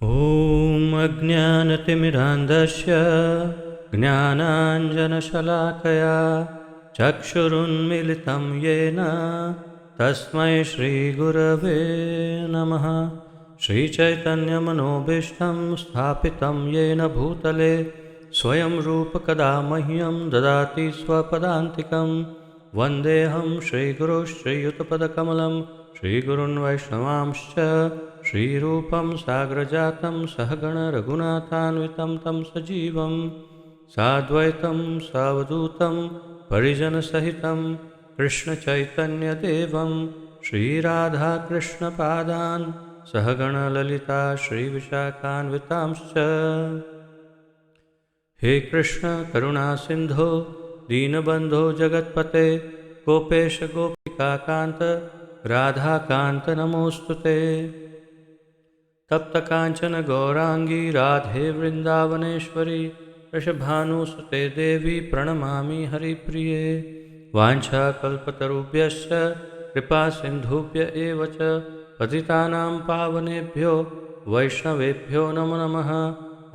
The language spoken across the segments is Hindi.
ॐ अज्ञानतिमिरान्धस्य ज्ञानाञ्जनशलाकया चक्षुरुन्मिलितं येन तस्मै श्रीगुरवे नमः। श्रीचैतन्यमनोभीष्टं स्थापितं येन भूतले स्वयं रूपकदा मह्यं ददाति स्वपदान्तिकं। वन्देऽहं श्रीगुरुश्रीयुतपदकमलं श्रीगुरून् वैष्णवांश्च श्रीरूपं साग्रजातं सहगण रघुनाथान्वितं तं सजीवं साद्वैतं सावधूतं परिजनसहितं कृष्णचैतन्यदेवं श्रीराधाकृष्णपादान् सहगण ललिता श्रीविशाखान्वितांश्च। हे कृष्ण करुणा सिंधो दीनबंधो जगत्पते गोपेश गोपिकाकांत राधाकांत नमोस्तुते। तप्त कांचन गौरांगी राधे वृंदावनेश्वरी वृषभानुसुते देवी प्रणमामि हरिप्रिये। वाञ्छाकल्पतरुभ्यश्च कृपा सिन्धुभ्य एव च पतितानां पावनेभ्यो वैष्णवेभ्यो नमो नमः।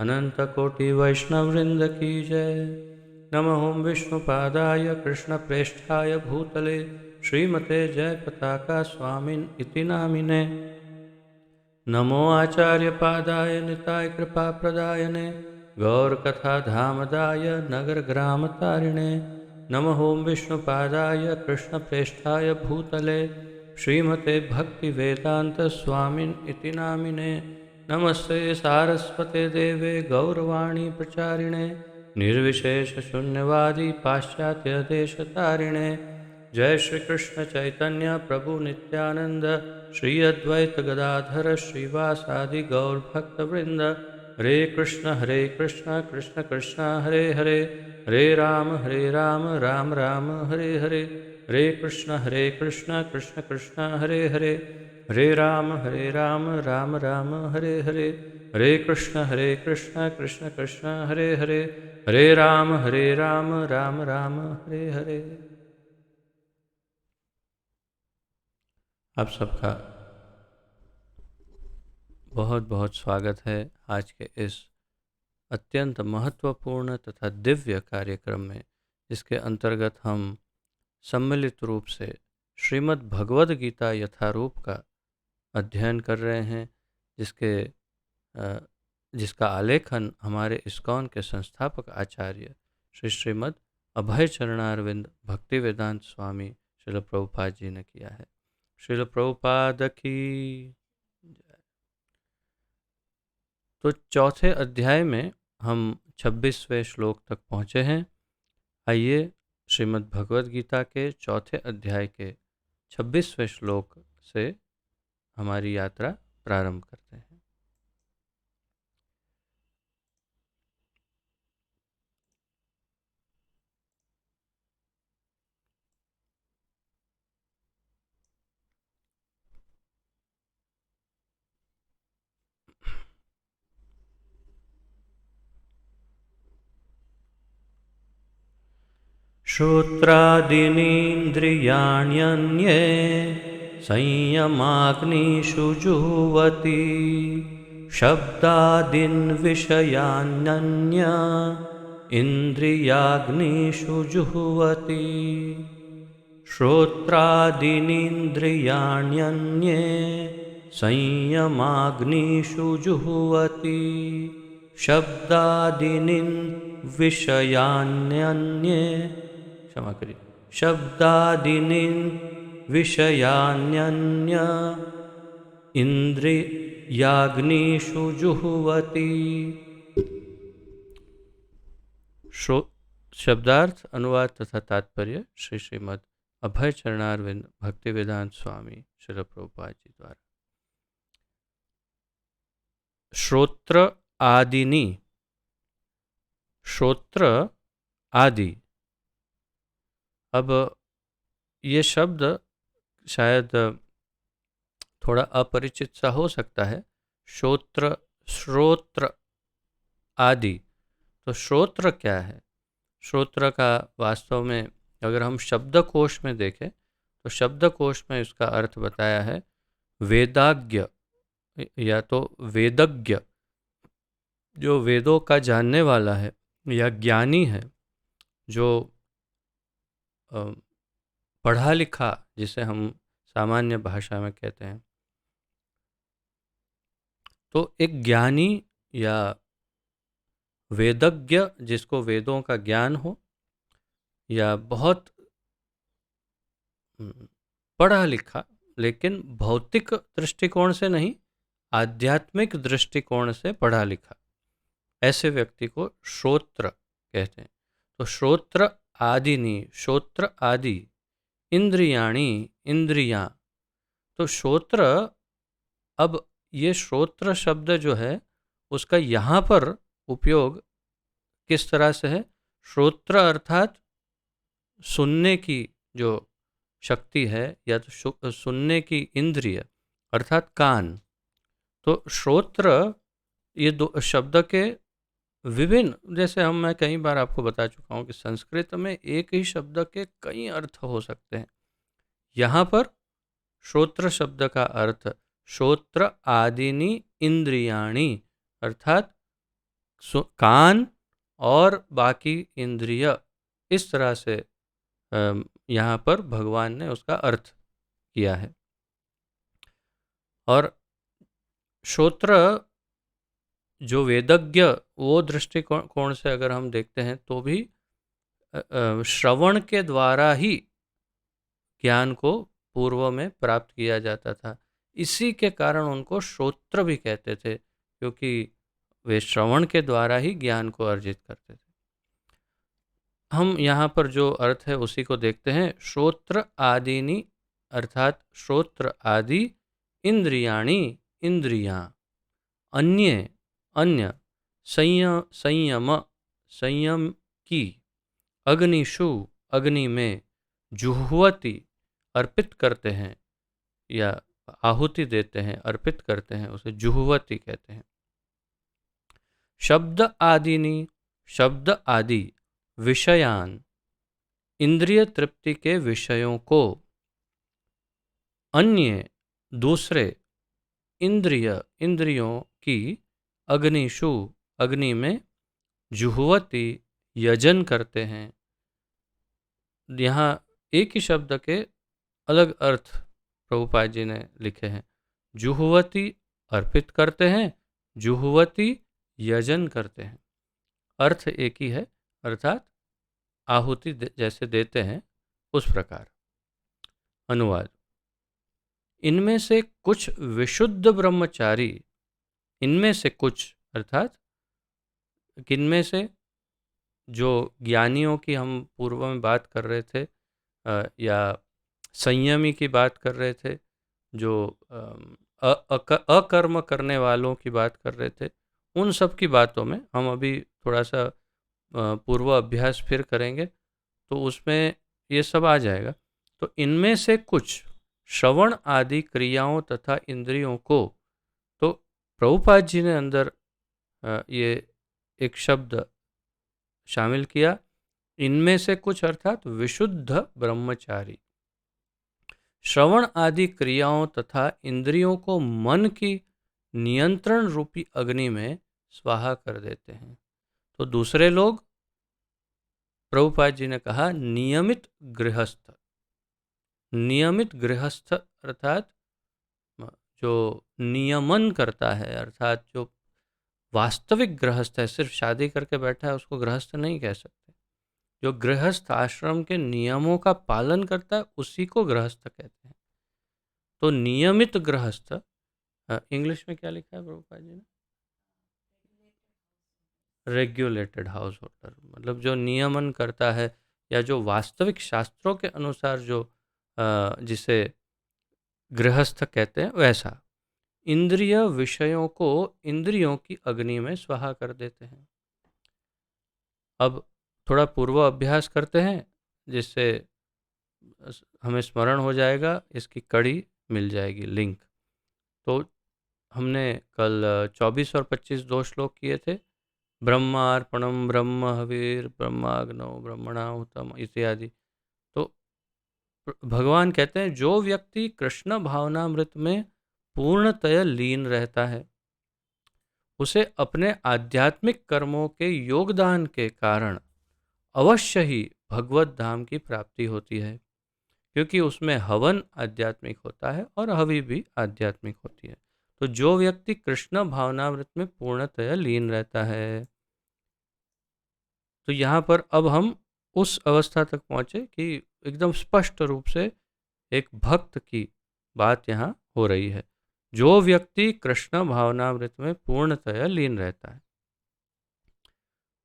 अनन्तकोटिवैष्णववृन्द की जय। नमः ओं विष्णुपादाय कृष्णप्रेष्ठाय भूतले श्रीमते जयपताका स्वामिन् इति नामिने। नमो आचार्यपादाय निताय कृपाप्रदायने गौरकथाधामदाय नगरग्रामतारिणे। नमः ओं विष्णुपादाय कृष्णप्रेष्ठाय भूतले श्रीमते भक्तिवेदान्तस्वामिन् इति नामिने। नमस्ते सारस्वते देवे गौरवाणी प्रचारिणे निर्विशेषशून्यवादी पाश्चात्यदेशतारिणे। जय श्री कृष्ण चैतन्य प्रभु नित्यानंद श्री अद्वैत गदाधर श्रीवासादि गौरभक्तवृंद। हरे कृष्ण कृष्ण कृष्ण हरे हरे हरे राम राम राम हरे हरे। हरे कृष्ण कृष्ण कृष्ण हरे हरे हरे राम राम राम हरे हरे। हरे कृष्ण कृष्ण कृष्ण हरे हरे हरे राम राम राम हरे हरे। आप सबका बहुत बहुत स्वागत है आज के इस अत्यंत महत्वपूर्ण तथा दिव्य कार्यक्रम में, जिसके अंतर्गत हम सम्मिलित रूप से श्रीमद् भगवद गीता यथारूप का अध्ययन कर रहे हैं, जिसका आलेखन हमारे इस्कॉन के संस्थापक आचार्य श्रीमद् अभय चरणारविंद भक्तिवेदांत स्वामी श्रील प्रभुपाद जी ने किया है। श्रील प्रभुपाद की जय। तो चौथे अध्याय में हम 26वें श्लोक तक पहुँचे हैं। आइए श्रीमद् भगवद गीता के चौथे अध्याय के 26वें श्लोक से हमारी यात्रा प्रारंभ करते हैं। श्रोत्रादीनीन्द्रियाण्यन्ये संयमाग्निषु जुह्वति शब्दादीन् विषयान्यन्य इन्द्रियाग्निषु जुह्वति। श्रोत्रादीनीन्द्रियाण्यन्ये संयमाग्निषु जुह्वति शब्दादीनीन् विषयान्यन्ये क्षमा करिए शब्दादीनीन् विषयान्यन्य इन्द्रियाग्निषु जुह्वति। शब्दार्थ अनुवाद तथा तात्पर्य श्रीमद् अभय चरणारविंद भक्तिवेदांत स्वामी श्रील प्रभुपाद जी द्वारा। श्रोत्र आदिनी, श्रोत्र आदि। अब ये शब्द शायद थोड़ा अपरिचित सा हो सकता है। श्रोत्र आदि, तो श्रोत्र क्या है? श्रोत्र का वास्तव में अगर हम शब्दकोश में देखें तो शब्दकोश में इसका अर्थ बताया है वेदाज्ञ या तो वेदज्ञ जो वेदों का जानने वाला है या ज्ञानी है, जो अ, पढ़ा लिखा, जिसे हम सामान्य भाषा में कहते हैं, तो एक ज्ञानी या वेदज्ञ, जिसको वेदों का ज्ञान हो, या बहुत पढ़ा लिखा लेकिन भौतिक दृष्टिकोण से नहीं, आध्यात्मिक दृष्टिकोण से पढ़ा लिखा, ऐसे व्यक्ति को श्रोत्र कहते हैं। तो श्रोत्र आदिनी, श्रोत्र आदि, इंद्रियाणी, इंद्रियां। तो श्रोत्र, अब ये श्रोत्र शब्द जो है उसका यहाँ पर उपयोग किस तरह से है? श्रोत्र अर्थात सुनने की जो शक्ति है, या तो सुनने की इंद्रिय अर्थात कान। तो श्रोत्र, ये दो शब्द के विभिन्न, जैसे मैं कई बार आपको बता चुका हूँ कि संस्कृत में एक ही शब्द के कई अर्थ हो सकते हैं। यहाँ पर श्रोत्र शब्द का अर्थ श्रोत्र आदिनी इंद्रियाणी, अर्थात कान और बाकी इंद्रिय, इस तरह से यहाँ पर भगवान ने उसका अर्थ किया है। और श्रोत्र जो वेदज्ञ, वो दृष्टिकोण से अगर हम देखते हैं तो भी श्रवण के द्वारा ही ज्ञान को पूर्व में प्राप्त किया जाता था। इसी के कारण उनको श्रोत्र भी कहते थे, क्योंकि वे श्रवण के द्वारा ही ज्ञान को अर्जित करते थे। हम यहाँ पर जो अर्थ है उसी को देखते हैं। श्रोत्र आदिनी अर्थात श्रोत्र आदि, इंद्रियाणी इंद्रियां, अन्य अन्य, संयम संयम की, अग्निषु अग्नि में, जुह्वति अर्पित करते हैं या आहुति देते हैं, अर्पित करते हैं, उसे जुह्वति कहते हैं। शब्द आदिनी, शब्द आदि, विषयान, इंद्रिय तृप्ति के विषयों को, अन्य दूसरे, इंद्रिय इंद्रियों की, अग्निषु अग्नि में, जुह्वति यजन करते हैं। यहाँ एक ही शब्द के अलग अर्थ प्रभुपाद जी ने लिखे हैं। जुह्वति अर्पित करते हैं, जुह्वति यजन करते हैं, अर्थ एक ही है, अर्थात आहुति जैसे देते हैं उस प्रकार। अनुवाद: इनमें से कुछ विशुद्ध ब्रह्मचारी, इनमें से कुछ अर्थात किनमें से? जो ज्ञानियों की हम पूर्व में बात कर रहे थे, या संयमी की बात कर रहे थे, जो अकर्म करने वालों की बात कर रहे थे, उन सब की बातों में हम अभी थोड़ा सा पूर्व अभ्यास फिर करेंगे, तो उसमें ये सब आ जाएगा। तो इनमें से कुछ श्रवण आदि क्रियाओं तथा इंद्रियों को, तो प्रभुपाद जी ने अंदर ये एक शब्द शामिल किया, इनमें से कुछ अर्थात विशुद्ध ब्रह्मचारी श्रवण आदि क्रियाओं तथा इंद्रियों को मन की नियंत्रण रूपी अग्नि में स्वाहा कर देते हैं। तो दूसरे लोग, प्रभुपाद जी ने कहा नियमित गृहस्थ, नियमित गृहस्थ अर्थात जो नियमन करता है, अर्थात जो वास्तविक गृहस्थ है, सिर्फ शादी करके बैठा है उसको गृहस्थ नहीं कह सकते। जो गृहस्थ आश्रम के नियमों का पालन करता है उसी को गृहस्थ कहते हैं। तो नियमित गृहस्थ, इंग्लिश में क्या लिखा है प्रभुपाद जी ने? रेगुलेटेड हाउस होल्डर, मतलब जो नियमन करता है, या जो वास्तविक शास्त्रों के अनुसार जो जिसे गृहस्थ कहते हैं वैसा। इंद्रिय विषयों को इंद्रियों की अग्नि में स्वाहा कर देते हैं। अब थोड़ा पूर्व अभ्यास करते हैं, जिससे हमें स्मरण हो जाएगा, इसकी कड़ी मिल जाएगी, लिंक। तो हमने कल 24 और 25 दो श्लोक किए थे। ब्रह्मार्पणम ब्रह्म हविर ब्रह्माग्नौ ब्रह्मणाहुतम इत्यादि। तो भगवान कहते हैं जो व्यक्ति कृष्ण भावनामृत में पूर्णतया लीन रहता है, उसे अपने आध्यात्मिक कर्मों के योगदान के कारण अवश्य ही भगवत धाम की प्राप्ति होती है, क्योंकि उसमें हवन आध्यात्मिक होता है और हवि भी आध्यात्मिक होती है। तो जो व्यक्ति कृष्ण भावनामृत में पूर्णतया लीन रहता है, तो यहाँ पर अब हम उस अवस्था तक पहुँचे कि एकदम स्पष्ट रूप से एक भक्त की बात यहाँ हो रही है, जो व्यक्ति कृष्ण भावनामृत में पूर्णतया लीन रहता है।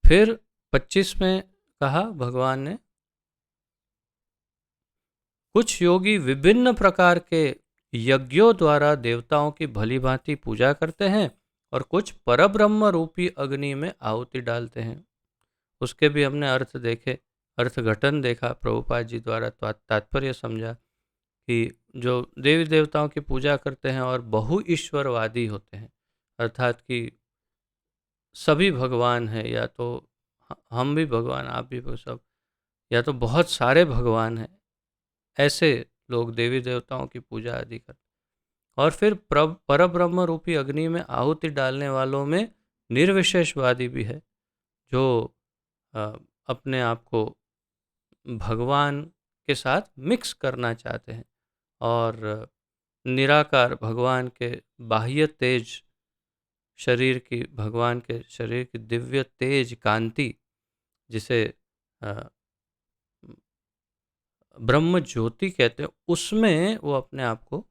फिर 25 में कहा भगवान ने, कुछ योगी विभिन्न प्रकार के यज्ञों द्वारा देवताओं की भली भांति पूजा करते हैं और कुछ परब्रह्म रूपी अग्नि में आहुति डालते हैं। उसके भी हमने अर्थ देखे, अर्थघटन देखा, प्रभुपाद जी द्वारा तात्पर्य समझा कि जो देवी देवताओं की पूजा करते हैं और बहु ईश्वरवादी होते हैं, अर्थात कि सभी भगवान हैं, या तो हम भी भगवान, आप भी सब, या तो बहुत सारे भगवान हैं, ऐसे लोग देवी देवताओं की पूजा आदि करते हैं। और फिर परब्रह्म रूपी अग्नि में आहुति डालने वालों में निर्विशेषवादी भी है, जो अपने आप को भगवान के साथ मिक्स करना चाहते हैं और निराकार भगवान के बाह्य तेज शरीर की, भगवान के शरीर की दिव्य तेज कांति, जिसे ब्रह्म ज्योति कहते हैं, उसमें वो अपने आप को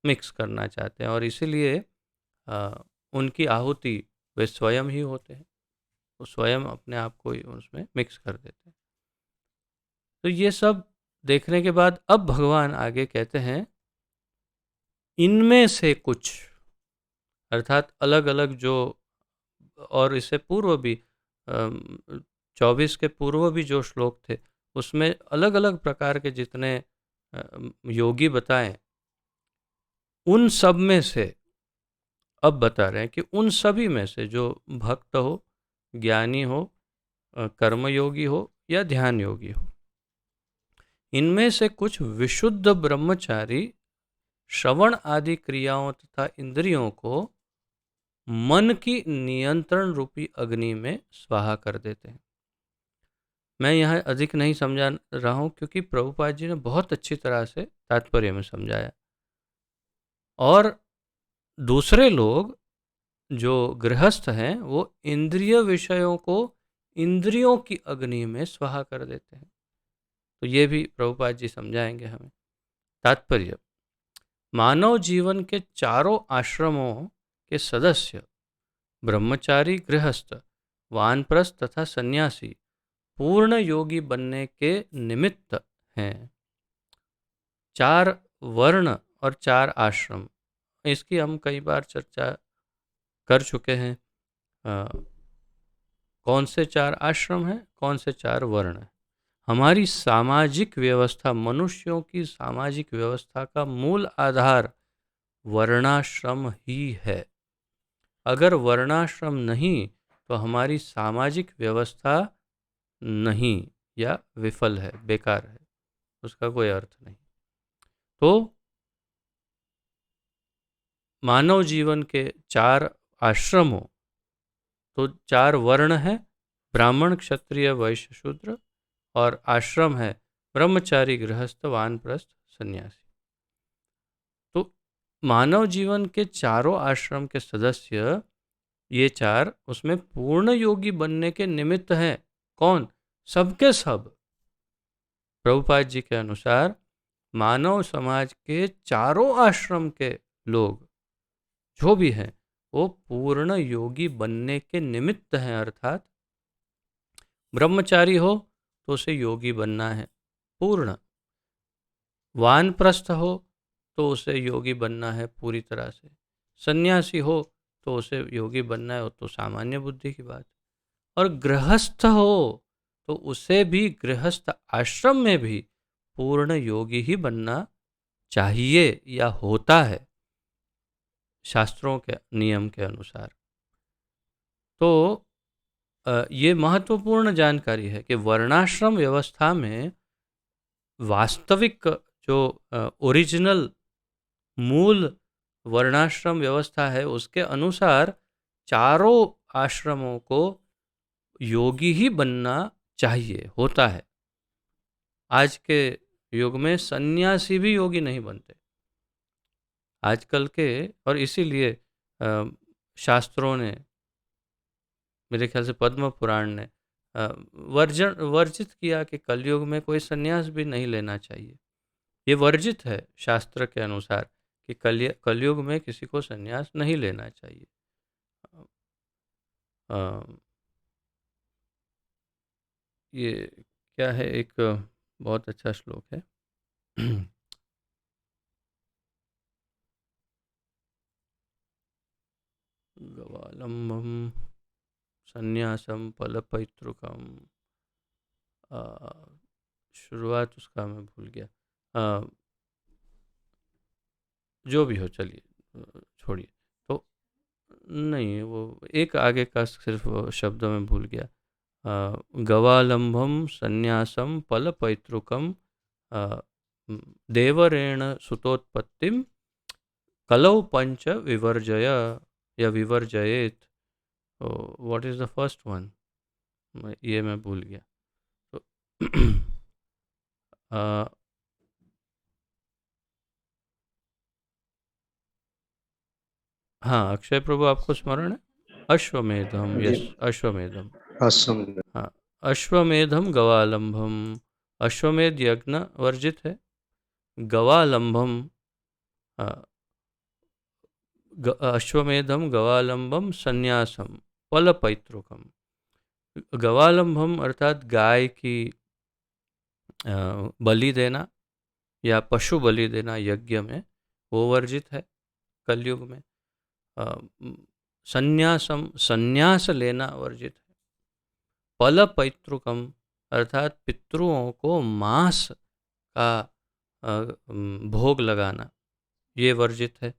मिक्स करना चाहते हैं और इसीलिए उनकी आहुति वे स्वयं ही होते हैं, वो स्वयं अपने आप को ही उसमें मिक्स कर देते हैं। तो ये सब देखने के बाद अब भगवान आगे कहते हैं, इनमें से कुछ, अर्थात अलग अलग जो, और इससे पूर्व भी 24 के पूर्व भी जो श्लोक थे, उसमें अलग अलग प्रकार के जितने योगी बताएं, उन सब में से अब बता रहे हैं कि उन सभी में से जो भक्त हो, ज्ञानी हो, कर्मयोगी हो या ध्यान योगी हो, इनमें से कुछ विशुद्ध ब्रह्मचारी श्रवण आदि क्रियाओं तथा इंद्रियों को मन की नियंत्रण रूपी अग्नि में स्वाहा कर देते हैं। मैं यहाँ अधिक नहीं समझा रहा हूँ, क्योंकि प्रभुपाद जी ने बहुत अच्छी तरह से तात्पर्य में समझाया। और दूसरे लोग जो गृहस्थ हैं, वो इंद्रिय विषयों को इंद्रियों की अग्नि में स्वाहा कर देते हैं। तो ये भी प्रभुपाद जी समझाएंगे हमें। तात्पर्य, मानव जीवन के चारों आश्रमों के सदस्य ब्रह्मचारी, गृहस्थ, वानप्रस्थ तथा सन्यासी पूर्ण योगी बनने के निमित्त हैं। 4 वर्ण और 4 आश्रम, इसकी हम कई बार चर्चा कर चुके हैं। कौन से 4 आश्रम हैं, कौन से 4 वर्ण हैं। हमारी सामाजिक व्यवस्था, मनुष्यों की सामाजिक व्यवस्था का मूल आधार वर्णाश्रम ही है। अगर वर्णाश्रम नहीं तो हमारी सामाजिक व्यवस्था नहीं, या विफल है, बेकार है, उसका कोई अर्थ नहीं। तो मानव जीवन के 4 आश्रमों, तो 4 वर्ण हैं, ब्राह्मण, क्षत्रिय, वैश्य, शूद्र, और आश्रम है ब्रह्मचारी, गृहस्थ, वानप्रस्थ, सन्यासी। तो मानव जीवन के चारों आश्रम के सदस्य, ये 4, उसमें पूर्ण योगी बनने के निमित्त हैं। कौन? सबके सब। प्रभुपाद जी के अनुसार मानव समाज के चारों आश्रम के लोग जो भी हैं, वो पूर्ण योगी बनने के निमित्त हैं। अर्थात ब्रह्मचारी हो तो उसे योगी बनना है पूर्ण, वानप्रस्थ हो तो उसे योगी बनना है पूरी तरह से, सन्यासी हो तो उसे योगी बनना है, वो तो सामान्य बुद्धि की बात, और गृहस्थ हो तो उसे भी गृहस्थ आश्रम में भी पूर्ण योगी ही बनना चाहिए या होता है शास्त्रों के नियम के अनुसार। तो ये महत्वपूर्ण जानकारी है कि वर्णाश्रम व्यवस्था में वास्तविक जो ओरिजिनल मूल वर्णाश्रम व्यवस्था है, उसके अनुसार चारों आश्रमों को योगी ही बनना चाहिए, होता है। आज के युग में सन्यासी भी योगी नहीं बनते आजकल के, और इसीलिए शास्त्रों ने, मेरे ख्याल से पद्म पुराण ने वर्जित किया कि कलयुग में कोई सन्यास भी नहीं लेना चाहिए। ये वर्जित है शास्त्र के अनुसार कि कलयुग में किसी को सन्यास नहीं लेना चाहिए। ये क्या है, एक बहुत अच्छा श्लोक है। गवालंबम संन्यासम फलपैतृकम, शुरुआत उसका मैं भूल गया, जो भी हो, चलिए छोड़िए। तो नहीं, वो एक आगे का सिर्फ शब्द में भूल गया। गवालंबम संन्यासम फलपैतृकम देवरेण सुतोत्पत्तिम कलौ पंच विवर्जय या विवर्जयेत। What is the first one, ये मैं भूल गया। तो हाँ, अक्षय प्रभु आपको स्मरण है? अश्वमेधम, जी। यस, अश्वमेधम। असम। हाँ, अश्वमेधम गवालंबम, अश्वमेध यज्ञ वर्जित है। गवालंबम, अश्वमेधम गवालंबम संन्यासम फलपैतृकम। गवालंबम अर्थात गाय की बलि देना या पशु बलि देना यज्ञ में, वो वर्जित है कलयुग में। संन्यासम, संन्यास लेना वर्जित है। फलपैतृकम अर्थात पितृओं को मांस का भोग लगाना, ये वर्जित है।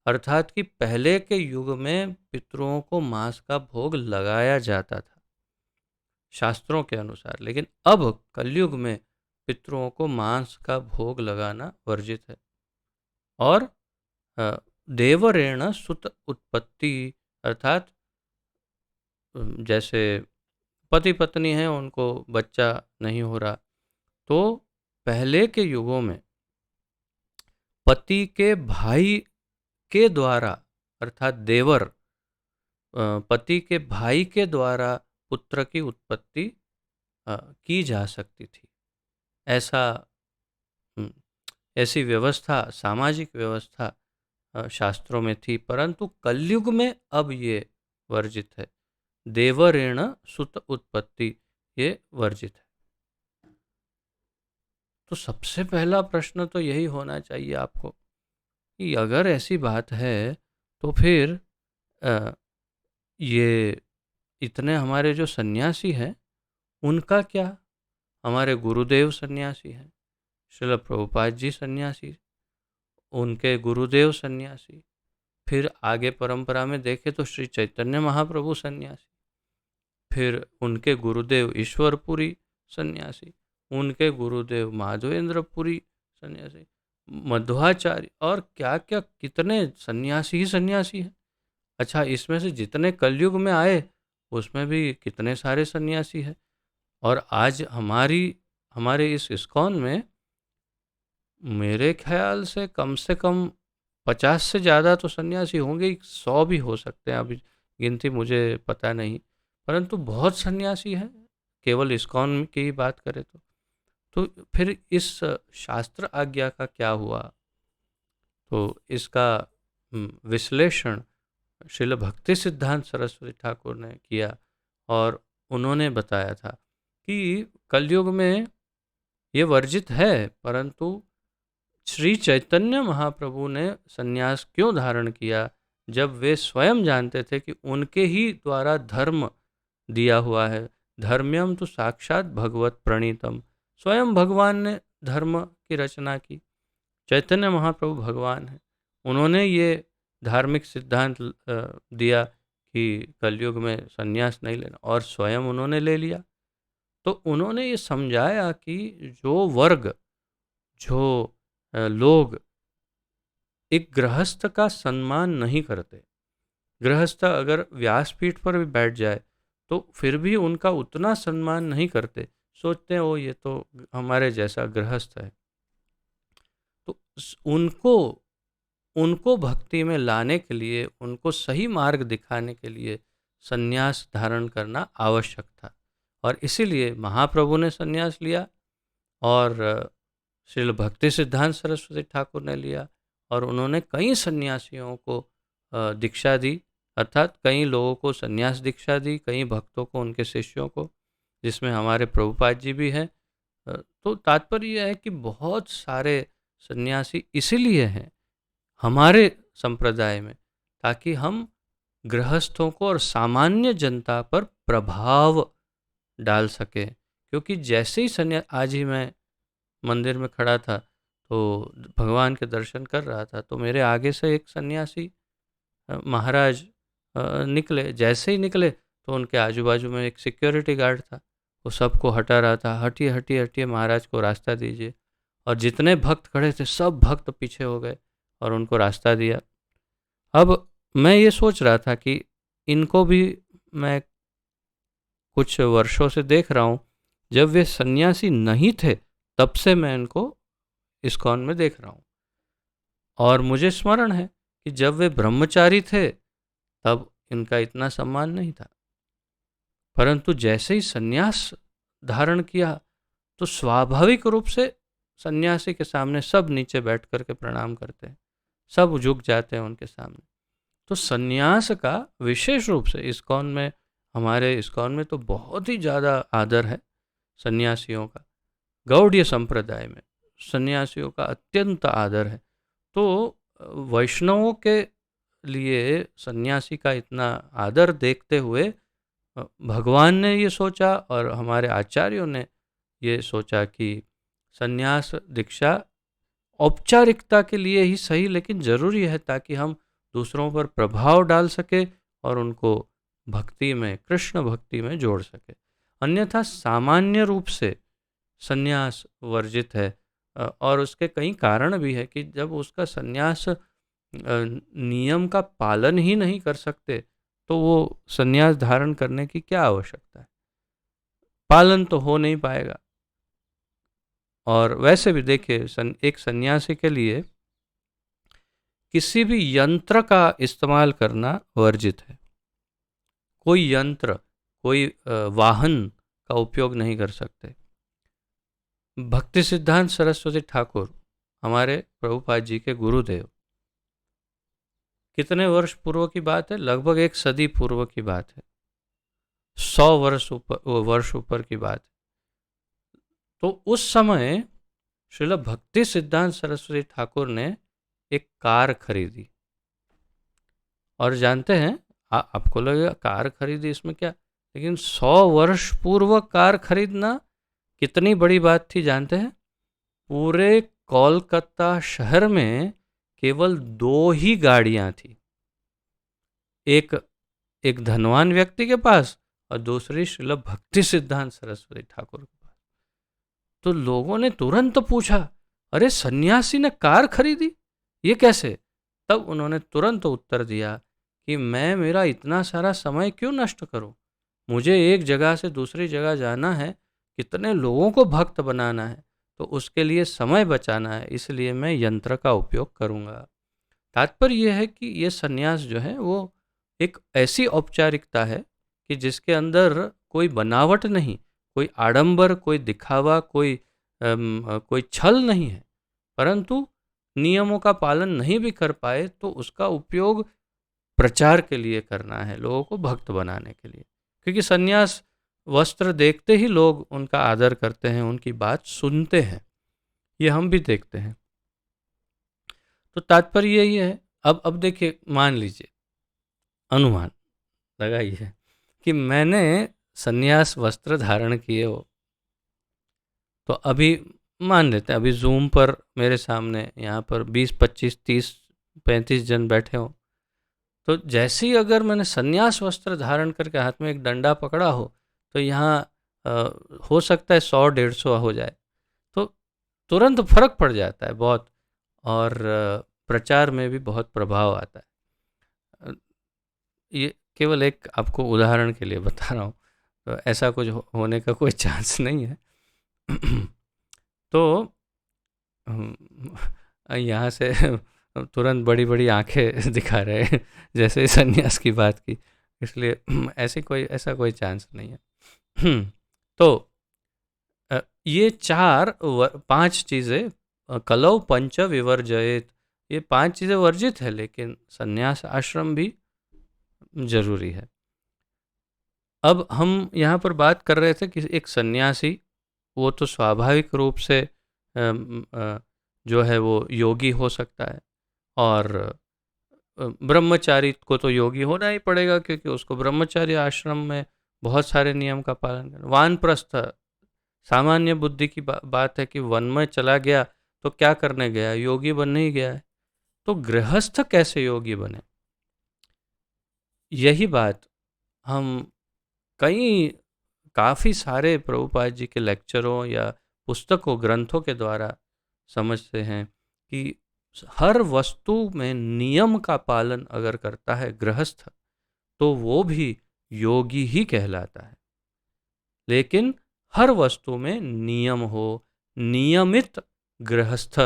अर्थात कि पहले के युग में पितरों को मांस का भोग लगाया जाता था शास्त्रों के अनुसार, लेकिन अब कलयुग में पितरों को मांस का भोग लगाना वर्जित है। और देवरेण सुत उत्पत्ति अर्थात जैसे पति पत्नी हैं, उनको बच्चा नहीं हो रहा, तो पहले के युगों में पति के भाई के द्वारा अर्थात देवर, पति के भाई के द्वारा पुत्र की उत्पत्ति की जा सकती थी। ऐसा ऐसी व्यवस्था, सामाजिक व्यवस्था शास्त्रों में थी, परंतु कलयुग में अब ये वर्जित है। देवरेण सुत उत्पत्ति, ये वर्जित है। तो सबसे पहला प्रश्न तो यही होना चाहिए आपको कि अगर ऐसी बात है तो फिर ये इतने हमारे जो सन्यासी हैं उनका क्या? हमारे गुरुदेव सन्यासी हैं, श्रील प्रभुपाद जी सन्यासी, उनके गुरुदेव सन्यासी, फिर आगे परंपरा में देखें तो श्री चैतन्य महाप्रभु सन्यासी, फिर उनके गुरुदेव ईश्वरपुरी सन्यासी, उनके गुरुदेव माधवेंद्रपुरी सन्यासी, मध्वाचार्य, और क्या क्या कितने सन्यासी ही सन्यासी हैं। अच्छा, इसमें से जितने कलयुग में आए उसमें भी कितने सारे सन्यासी हैं। और आज हमारे इस इस्कॉन में मेरे ख्याल से कम 50 से ज़्यादा तो सन्यासी होंगे ही, 100 भी हो सकते हैं, अभी गिनती मुझे पता नहीं, परंतु बहुत सन्यासी हैं केवल इस्कॉन की ही बात करें तो फिर इस शास्त्र आज्ञा का क्या हुआ? तो इसका विश्लेषण श्रील भक्ति सिद्धांत सरस्वती ठाकुर ने किया, और उन्होंने बताया था कि कलयुग में ये वर्जित है, परंतु श्री चैतन्य महाप्रभु ने सन्यास क्यों धारण किया, जब वे स्वयं जानते थे कि उनके ही द्वारा धर्म दिया हुआ है। धर्म्यम तो साक्षात भगवत प्रणीतम, स्वयं भगवान ने धर्म की रचना की। चैतन्य महाप्रभु भगवान हैं, उन्होंने ये धार्मिक सिद्धांत दिया कि कलयुग में सन्यास नहीं लेना, और स्वयं उन्होंने ले लिया। तो उन्होंने ये समझाया कि जो वर्ग, जो लोग एक गृहस्थ का सम्मान नहीं करते, गृहस्थ अगर व्यासपीठ पर भी बैठ जाए तो फिर भी उनका उतना सम्मान नहीं करते, सोचते हैं वो ये तो हमारे जैसा गृहस्थ है। तो उनको उनको भक्ति में लाने के लिए, उनको सही मार्ग दिखाने के लिए संन्यास धारण करना आवश्यक था। और इसीलिए महाप्रभु ने संन्यास लिया और श्रील भक्ति सिद्धांत सरस्वती ठाकुर ने लिया, और उन्होंने कई सन्यासियों को दीक्षा दी, अर्थात कई लोगों को संन्यास दीक्षा दी, कई भक्तों को, उनके शिष्यों को, जिसमें हमारे प्रभुपाद जी भी हैं। तो तात्पर्य यह है कि बहुत सारे सन्यासी इसीलिए हैं हमारे संप्रदाय में, ताकि हम गृहस्थों को और सामान्य जनता पर प्रभाव डाल सके। क्योंकि जैसे ही सन्यास, आज ही मैं मंदिर में खड़ा था तो भगवान के दर्शन कर रहा था, तो मेरे आगे से एक सन्यासी महाराज निकले। जैसे ही निकले तो उनके आजू बाजू में एक सिक्योरिटी गार्ड था, वो सबको हटा रहा था, हटिए हटिए हटिए, महाराज को रास्ता दीजिए। और जितने भक्त खड़े थे सब भक्त पीछे हो गए और उनको रास्ता दिया। अब मैं ये सोच रहा था कि इनको भी मैं कुछ वर्षों से देख रहा हूँ, जब वे सन्यासी नहीं थे तब से मैं इनको इस्कॉन में देख रहा हूँ। और मुझे स्मरण है कि जब वे ब्रह्मचारी थे तब इनका इतना सम्मान नहीं था, परंतु जैसे ही सन्यास धारण किया तो स्वाभाविक रूप से सन्यासी के सामने सब नीचे बैठ करके प्रणाम करते हैं, सब झुक जाते हैं उनके सामने। तो सन्यास का विशेष रूप से इस्कॉन में, हमारे इस्कॉन में तो बहुत ही ज़्यादा आदर है सन्यासियों का। गौड़ीय संप्रदाय में सन्यासियों का अत्यंत आदर है। तो वैष्णवों के लिए सन्यासी का इतना आदर देखते हुए भगवान ने ये सोचा और हमारे आचार्यों ने ये सोचा कि सन्यास दीक्षा औपचारिकता के लिए ही सही, लेकिन ज़रूरी है ताकि हम दूसरों पर प्रभाव डाल सके और उनको भक्ति में, कृष्ण भक्ति में जोड़ सके। अन्यथा सामान्य रूप से सन्यास वर्जित है। और उसके कई कारण भी है कि जब उसका सन्यास नियम का पालन ही नहीं कर सकते तो वो सन्यास धारण करने की क्या आवश्यकता है, पालन तो हो नहीं पाएगा। और वैसे भी देखिए, एक सन्यासी के लिए किसी भी यंत्र का इस्तेमाल करना वर्जित है। कोई यंत्र, कोई वाहन का उपयोग नहीं कर सकते। भक्ति सिद्धांत सरस्वती ठाकुर हमारे प्रभुपाद जी के गुरुदेव, कितने वर्ष पूर्व की बात है, लगभग एक सदी पूर्व की बात है, 100 वर्ष ऊपर की बात है। तो उस समय श्रील भक्ति सिद्धांत सरस्वती ठाकुर ने एक कार खरीदी। और जानते हैं, आपको लगेगा कार खरीदी इसमें क्या, लेकिन 100 वर्ष पूर्व कार खरीदना कितनी बड़ी बात थी जानते हैं? पूरे कोलकाता शहर में केवल 2 ही गाड़ियां थी, एक धनवान व्यक्ति के पास और दूसरी श्रील भक्ति सिद्धांत सरस्वती ठाकुर के पास। तो लोगों ने तुरंत पूछा, अरे सन्यासी ने कार खरीदी, ये कैसे? तब उन्होंने तुरंत उत्तर दिया कि मैं मेरा इतना सारा समय क्यों नष्ट करूं, मुझे एक जगह से दूसरी जगह जाना है, कितने लोगों को भक्त बनाना है, तो उसके लिए समय बचाना है, इसलिए मैं यंत्र का उपयोग करूंगा। तात्पर्य यह है कि ये सन्यास जो है वो एक ऐसी औपचारिकता है कि जिसके अंदर कोई बनावट नहीं, कोई आडंबर, कोई दिखावा, कोई छल नहीं है। परंतु नियमों का पालन नहीं भी कर पाए तो उसका उपयोग प्रचार के लिए करना है, लोगों को भक्त बनाने के लिए। क्योंकि सन्यास वस्त्र देखते ही लोग उनका आदर करते हैं, उनकी बात सुनते हैं, ये हम भी देखते हैं। तो तात्पर्य यही है। अब देखिए, मान लीजिए, अनुमान लगाइए कि मैंने सन्यास वस्त्र धारण किए हो, तो अभी मान लेते हैं अभी जूम पर मेरे सामने यहाँ पर 20, 25, 30, 35 जन बैठे हो, तो जैसे ही अगर मैंने सन्यास वस्त्र धारण करके हाथ में एक डंडा पकड़ा हो तो यहाँ हो सकता है 100, 150 हो जाए, तो तुरंत फर्क पड़ जाता है बहुत, और प्रचार में भी बहुत प्रभाव आता है। ये केवल एक आपको उदाहरण के लिए बता रहा हूँ, तो ऐसा कुछ होने का कोई चांस नहीं है। तो यहाँ से तुरंत बड़ी बड़ी आंखें दिखा रहे हैं जैसे संन्यास की बात की, इसलिए ऐसा कोई चांस नहीं है। तो ये पांच चीज़ें, कलौ पंच विवर्जयेत, ये पांच चीज़ें वर्जित है, लेकिन संन्यास आश्रम भी जरूरी है। अब हम यहाँ पर बात कर रहे थे कि एक सन्यासी, वो तो स्वाभाविक रूप से जो है वो योगी हो सकता है, और ब्रह्मचारी को तो योगी होना ही पड़ेगा, क्योंकि उसको ब्रह्मचारी आश्रम में बहुत सारे नियम का पालन करना। वानप्रस्थ सामान्य बुद्धि की बात है कि वन में चला गया तो क्या करने गया, योगी बनने ही गया है। तो गृहस्थ कैसे योगी बने, यही बात हम काफ़ी सारे प्रभुपाद जी के लेक्चरों या पुस्तकों ग्रंथों के द्वारा समझते हैं कि हर वस्तु में नियम का पालन अगर करता है गृहस्थ, तो वो भी योगी ही कहलाता है। लेकिन हर वस्तु में नियम हो, नियमित गृहस्थ,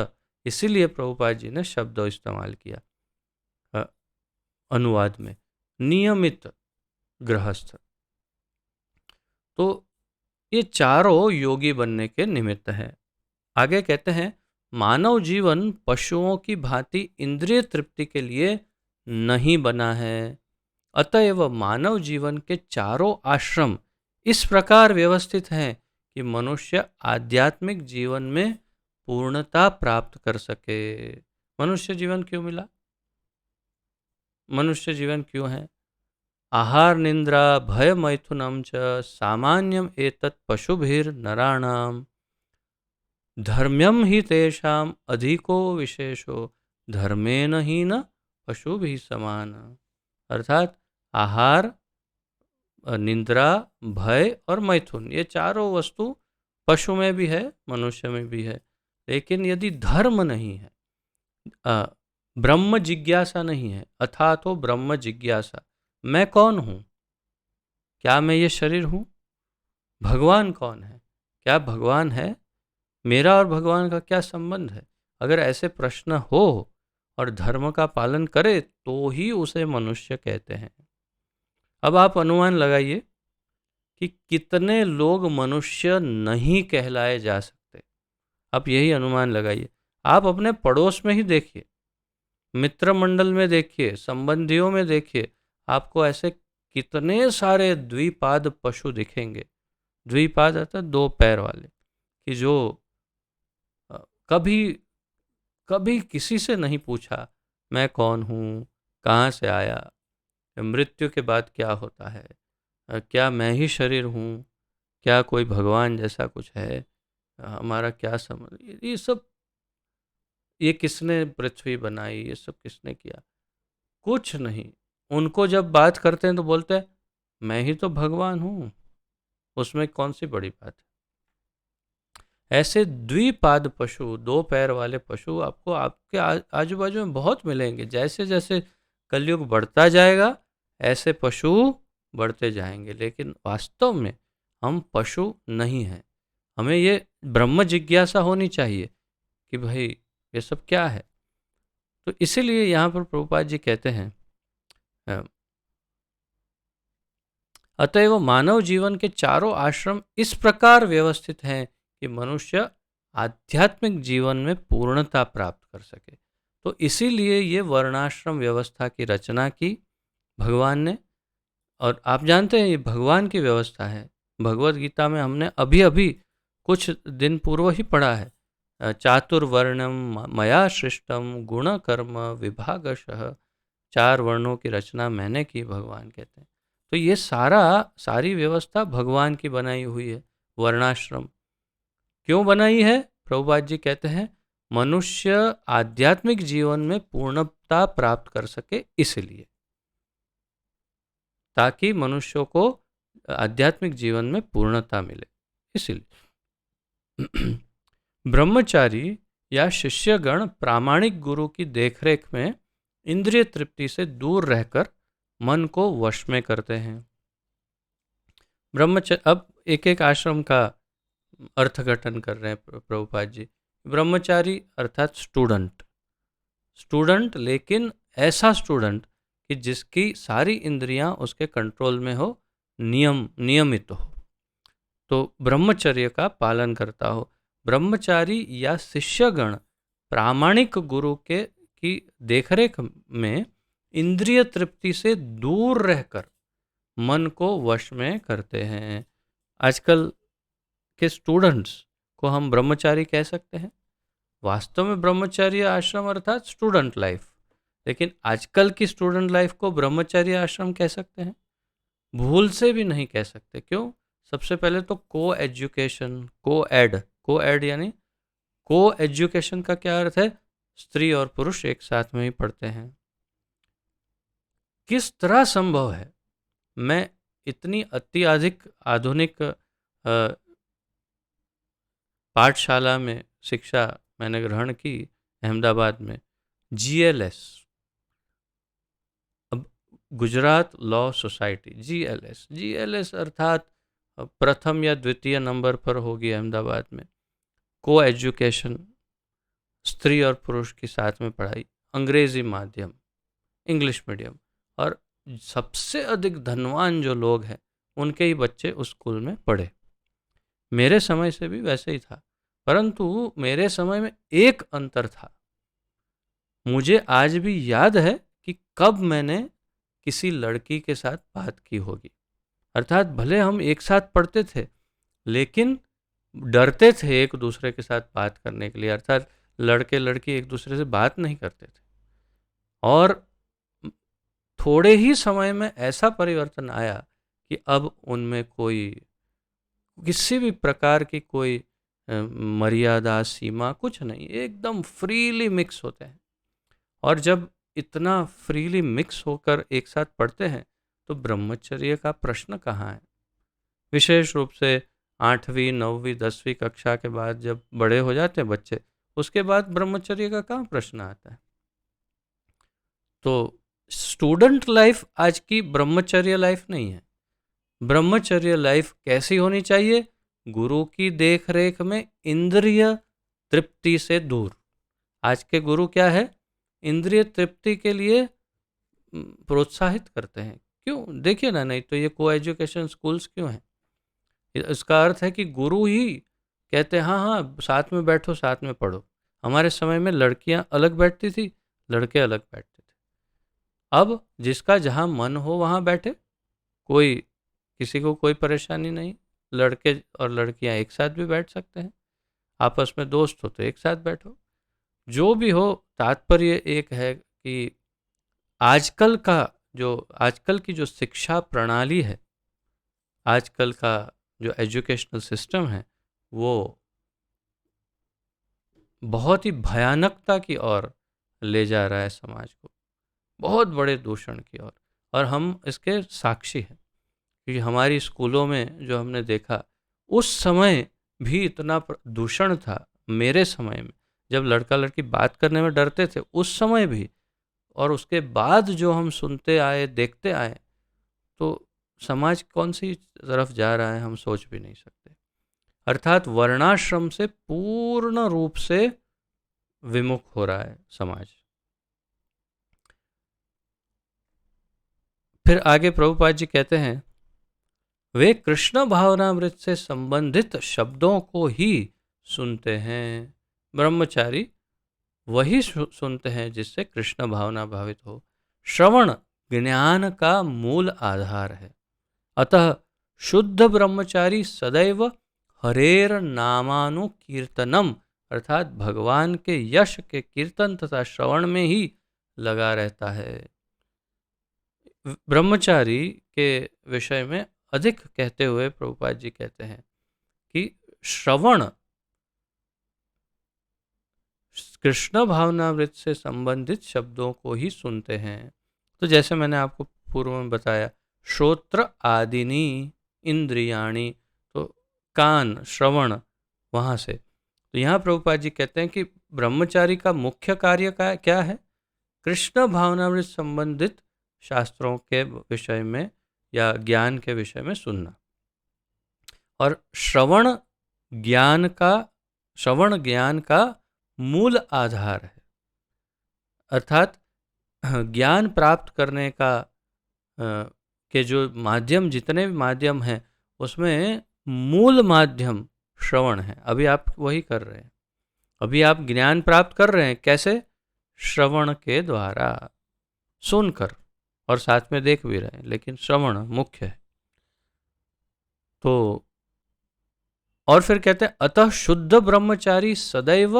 इसीलिए प्रभुपाद जी ने शब्द इस्तेमाल किया अनुवाद में, नियमित गृहस्थ। तो ये चारों योगी बनने के निमित्त हैं। आगे कहते हैं, मानव जीवन पशुओं की भांति इंद्रिय तृप्ति के लिए नहीं बना है, अतएव मानव जीवन के चारों आश्रम इस प्रकार व्यवस्थित हैं कि मनुष्य आध्यात्मिक जीवन में पूर्णता प्राप्त कर सके। मनुष्य जीवन क्यों मिला? मनुष्य जीवन क्यों है? आहार निंद्रा भय मैथुनम च सामान्यम एतत् पशुभिर नराणाम धर्म्यम ही तेषाम अधिको विशेषो धर्मेन ही न पशु भी समान। अर्थात आहार, निंद्रा, भय और मैथुन, ये चारों वस्तु पशु में भी है, मनुष्य में भी है। लेकिन यदि धर्म नहीं है, ब्रह्म जिज्ञासा नहीं है, अथा तो ब्रह्म जिज्ञासा, मैं कौन हूँ, क्या मैं ये शरीर हूँ, भगवान कौन है, क्या भगवान है, मेरा और भगवान का क्या संबंध है, अगर ऐसे प्रश्न हो और धर्म का पालन करे तो ही उसे मनुष्य कहते हैं। अब आप अनुमान लगाइए कि कितने लोग मनुष्य नहीं कहलाए जा सकते। आप यही अनुमान लगाइए, आप अपने पड़ोस में ही देखिए, मित्र मंडल में देखिए, संबंधियों में देखिए, आपको ऐसे कितने सारे द्विपाद पशु दिखेंगे। द्विपाद अर्थात दो पैर वाले, कि जो कभी कभी किसी से नहीं पूछा मैं कौन हूँ, कहाँ से आया, मृत्यु के बाद क्या होता है, क्या मैं ही शरीर हूँ, क्या कोई भगवान जैसा कुछ है, हमारा क्या समझ, ये सब, ये किसने पृथ्वी बनाई, ये सब किसने किया, कुछ नहीं। उनको जब बात करते हैं तो बोलते हैं मैं ही तो भगवान हूँ, उसमें कौन सी बड़ी बात है। ऐसे द्विपाद पशु, दो पैर वाले पशु आपको आपके आजू बाजू में बहुत मिलेंगे। जैसे जैसे कलयुग बढ़ता जाएगा ऐसे पशु बढ़ते जाएंगे, लेकिन वास्तव में हम पशु नहीं हैं। हमें ये ब्रह्म जिज्ञासा होनी चाहिए कि भाई ये सब क्या है। तो इसीलिए यहाँ पर प्रभुपाद जी कहते हैं, अतएव मानव जीवन के चारों आश्रम इस प्रकार व्यवस्थित हैं कि मनुष्य आध्यात्मिक जीवन में पूर्णता प्राप्त कर सके। तो इसीलिए ये वर्णाश्रम व्यवस्था की रचना की भगवान ने। और आप जानते हैं ये भगवान की व्यवस्था है। भगवत गीता में हमने अभी अभी कुछ दिन पूर्व ही पढ़ा है, चातुर्वर्णम मया सृष्टम गुण कर्म विभागशः, चार वर्णों की रचना मैंने की, भगवान कहते हैं। तो ये सारी व्यवस्था भगवान की बनाई हुई है। वर्णाश्रम क्यों बनाई है? प्रभुपाद जी कहते हैं मनुष्य आध्यात्मिक जीवन में पूर्णता प्राप्त कर सके, इसलिए, ताकि मनुष्यों को आध्यात्मिक जीवन में पूर्णता मिले, इसलिए। ब्रह्मचारी या शिष्यगण प्रामाणिक गुरु की देखरेख में इंद्रिय तृप्ति से दूर रहकर मन को वश में करते हैं। ब्रह्मचर्य, अब एक एक आश्रम का अर्थघटन कर रहे हैं प्रभुपाद जी। ब्रह्मचारी अर्थात स्टूडेंट, स्टूडेंट लेकिन ऐसा स्टूडेंट कि जिसकी सारी इंद्रियां उसके कंट्रोल में हो, नियमित हो, तो ब्रह्मचर्य का पालन करता हो। ब्रह्मचारी या शिष्यगण प्रामाणिक गुरु के की देखरेख में इंद्रिय तृप्ति से दूर रहकर मन को वश में करते हैं। आजकल के स्टूडेंट्स को हम ब्रह्मचारी कह सकते हैं। वास्तव में ब्रह्मचर्य आश्रम अर्थात स्टूडेंट लाइफ, लेकिन आजकल की स्टूडेंट लाइफ को ब्रह्मचर्य आश्रम कह सकते हैं, भूल से भी नहीं कह सकते। क्यों? सबसे पहले तो को एजुकेशन, को एड यानी को एजुकेशन का क्या अर्थ है? स्त्री और पुरुष एक साथ में ही पढ़ते हैं। किस तरह संभव है? मैं इतनी अत्यधिक आधुनिक पाठशाला में शिक्षा मैंने ग्रहण की अहमदाबाद में, GLS, अब गुजरात लॉ सोसाइटी, GLS अर्थात प्रथम या द्वितीय नंबर पर होगी अहमदाबाद में। को एजुकेशन, स्त्री और पुरुष की साथ में पढ़ाई, अंग्रेजी माध्यम, इंग्लिश मीडियम, और सबसे अधिक धनवान जो लोग हैं उनके ही बच्चे उस स्कूल में पढ़े। मेरे समय से भी वैसे ही था, परंतु मेरे समय में एक अंतर था। मुझे आज भी याद है कि कब मैंने किसी लड़की के साथ बात की होगी। अर्थात भले हम एक साथ पढ़ते थे, लेकिन डरते थे एक दूसरे के साथ बात करने के लिए। अर्थात लड़के लड़की एक दूसरे से बात नहीं करते थे। और थोड़े ही समय में ऐसा परिवर्तन आया कि अब उनमें कोई किसी भी प्रकार की कोई मर्यादा, सीमा कुछ नहीं, एकदम फ्रीली मिक्स होते हैं। और जब इतना फ्रीली मिक्स होकर एक साथ पढ़ते हैं तो ब्रह्मचर्य का प्रश्न कहाँ है? विशेष रूप से 8वीं 9वीं 10वीं कक्षा के बाद जब बड़े हो जाते हैं बच्चे, उसके बाद ब्रह्मचर्य का कहाँ प्रश्न आता है? तो स्टूडेंट लाइफ आज की ब्रह्मचर्य लाइफ नहीं है। ब्रह्मचर्य लाइफ कैसी होनी चाहिए? गुरु की देखरेख में इंद्रिय तृप्ति से दूर। आज के गुरु क्या है? इंद्रिय तृप्ति के लिए प्रोत्साहित करते हैं। क्यों? देखिए ना, नहीं तो ये को एजुकेशन स्कूल्स क्यों हैं? इसका अर्थ है कि गुरु ही कहते हैं हाँ हाँ साथ में बैठो, साथ में पढ़ो। हमारे समय में लड़कियां अलग बैठती थी, लड़के अलग बैठते थे। अब जिसका जहाँ मन हो वहाँ बैठे, कोई किसी को कोई परेशानी नहीं। लड़के और लड़कियां एक साथ भी बैठ सकते हैं, आपस में दोस्त हो तो एक साथ बैठो। जो भी हो, तात्पर्य एक है कि आजकल की जो शिक्षा प्रणाली है, आजकल का जो एजुकेशनल सिस्टम है, वो बहुत ही भयानकता की ओर ले जा रहा है समाज को, बहुत बड़े दूषण की ओर। और हम इसके साक्षी हैं, क्योंकि हमारी स्कूलों में जो हमने देखा, उस समय भी इतना दूषण था। मेरे समय में जब लड़का लड़की बात करने में डरते थे, उस समय भी, और उसके बाद जो हम सुनते आए, देखते आए, तो समाज कौन सी तरफ जा रहा है हम सोच भी नहीं सकते। अर्थात वर्णाश्रम से पूर्ण रूप से विमुख हो रहा है समाज। फिर आगे प्रभुपाद जी कहते हैं, वे कृष्ण भावनामृत से संबंधित शब्दों को ही सुनते हैं। ब्रह्मचारी वही सुनते हैं जिससे कृष्ण भावना भावित हो। श्रवण ज्ञान का मूल आधार है। अतः शुद्ध ब्रह्मचारी सदैव हरेर नामानुकीर्तनम अर्थात भगवान के यश के कीर्तन तथा श्रवण में ही लगा रहता है। ब्रह्मचारी के विषय में अधिक कहते हुए प्रभुपाद जी कहते हैं कि श्रवण कृष्ण भावनामृत से संबंधित शब्दों को ही सुनते हैं। तो जैसे मैंने आपको पूर्व में बताया, श्रोत्र आदिनी इंद्रियाणी, तो कान, श्रवण, वहाँ से। तो यहाँ प्रभुपाद जी कहते हैं कि ब्रह्मचारी का मुख्य कार्य क्या है? कृष्ण भावनामृत संबंधित शास्त्रों के विषय में या ज्ञान के विषय में सुनना। और श्रवण ज्ञान का मूल आधार है। अर्थात ज्ञान प्राप्त करने का के जो माध्यम, जितने भी माध्यम हैं उसमें मूल माध्यम श्रवण है। अभी आप वही कर रहे हैं, अभी आप ज्ञान प्राप्त कर रहे हैं। कैसे? श्रवण के द्वारा, सुनकर, और साथ में देख भी रहे हैं, लेकिन श्रवण मुख्य है। तो और फिर कहते हैं अतः शुद्ध ब्रह्मचारी सदैव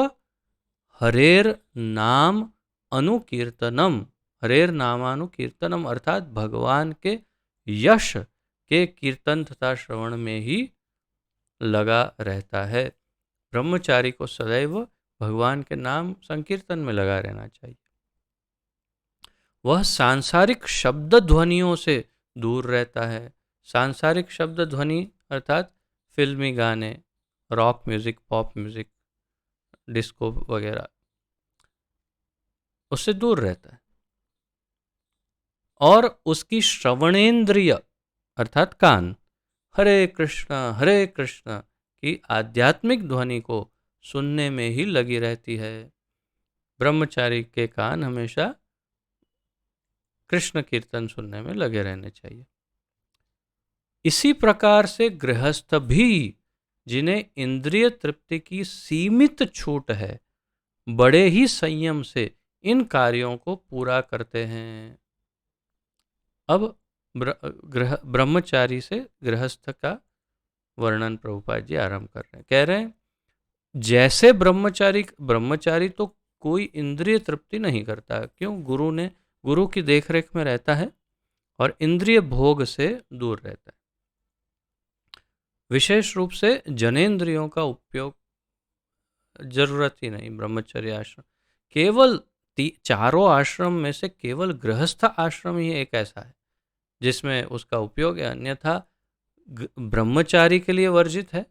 हरेर नाम अनुकीर्तनम, हरेर नामानुकीर्तनम, अर्थात भगवान के यश के कीर्तन तथा श्रवण में ही लगा रहता है। ब्रह्मचारी को सदैव भगवान के नाम संकीर्तन में लगा रहना चाहिए। वह सांसारिक शब्द ध्वनियों से दूर रहता है। सांसारिक शब्द ध्वनि अर्थात फिल्मी गाने, rock music, pop music, disco वगैरह, उससे दूर रहता है। और उसकी श्रवणेन्द्रिय अर्थात कान हरे कृष्ण की आध्यात्मिक ध्वनि को सुनने में ही लगी रहती है। ब्रह्मचारी के कान हमेशा कृष्ण कीर्तन सुनने में लगे रहने चाहिए। इसी प्रकार से गृहस्थ भी, जिन्हें इंद्रिय तृप्ति की सीमित छूट है, बड़े ही संयम से इन कार्यों को पूरा करते हैं। अब ब्रह्मचारी से गृहस्थ का वर्णन प्रभुपाद जी आरंभ कर रहे हैं। कह रहे हैं जैसे ब्रह्मचारी तो कोई इंद्रिय तृप्ति नहीं करता। क्यों? गुरु की देखरेख में रहता है और इंद्रिय भोग से दूर रहता है। विशेष रूप से जनेंद्रियों का उपयोग जरूरत ही नहीं। ब्रह्मचर्य आश्रम केवल चारों आश्रम में से केवल गृहस्थ आश्रम ही एक ऐसा है जिसमें उसका उपयोग है, अन्यथा ब्रह्मचारी के लिए वर्जित है,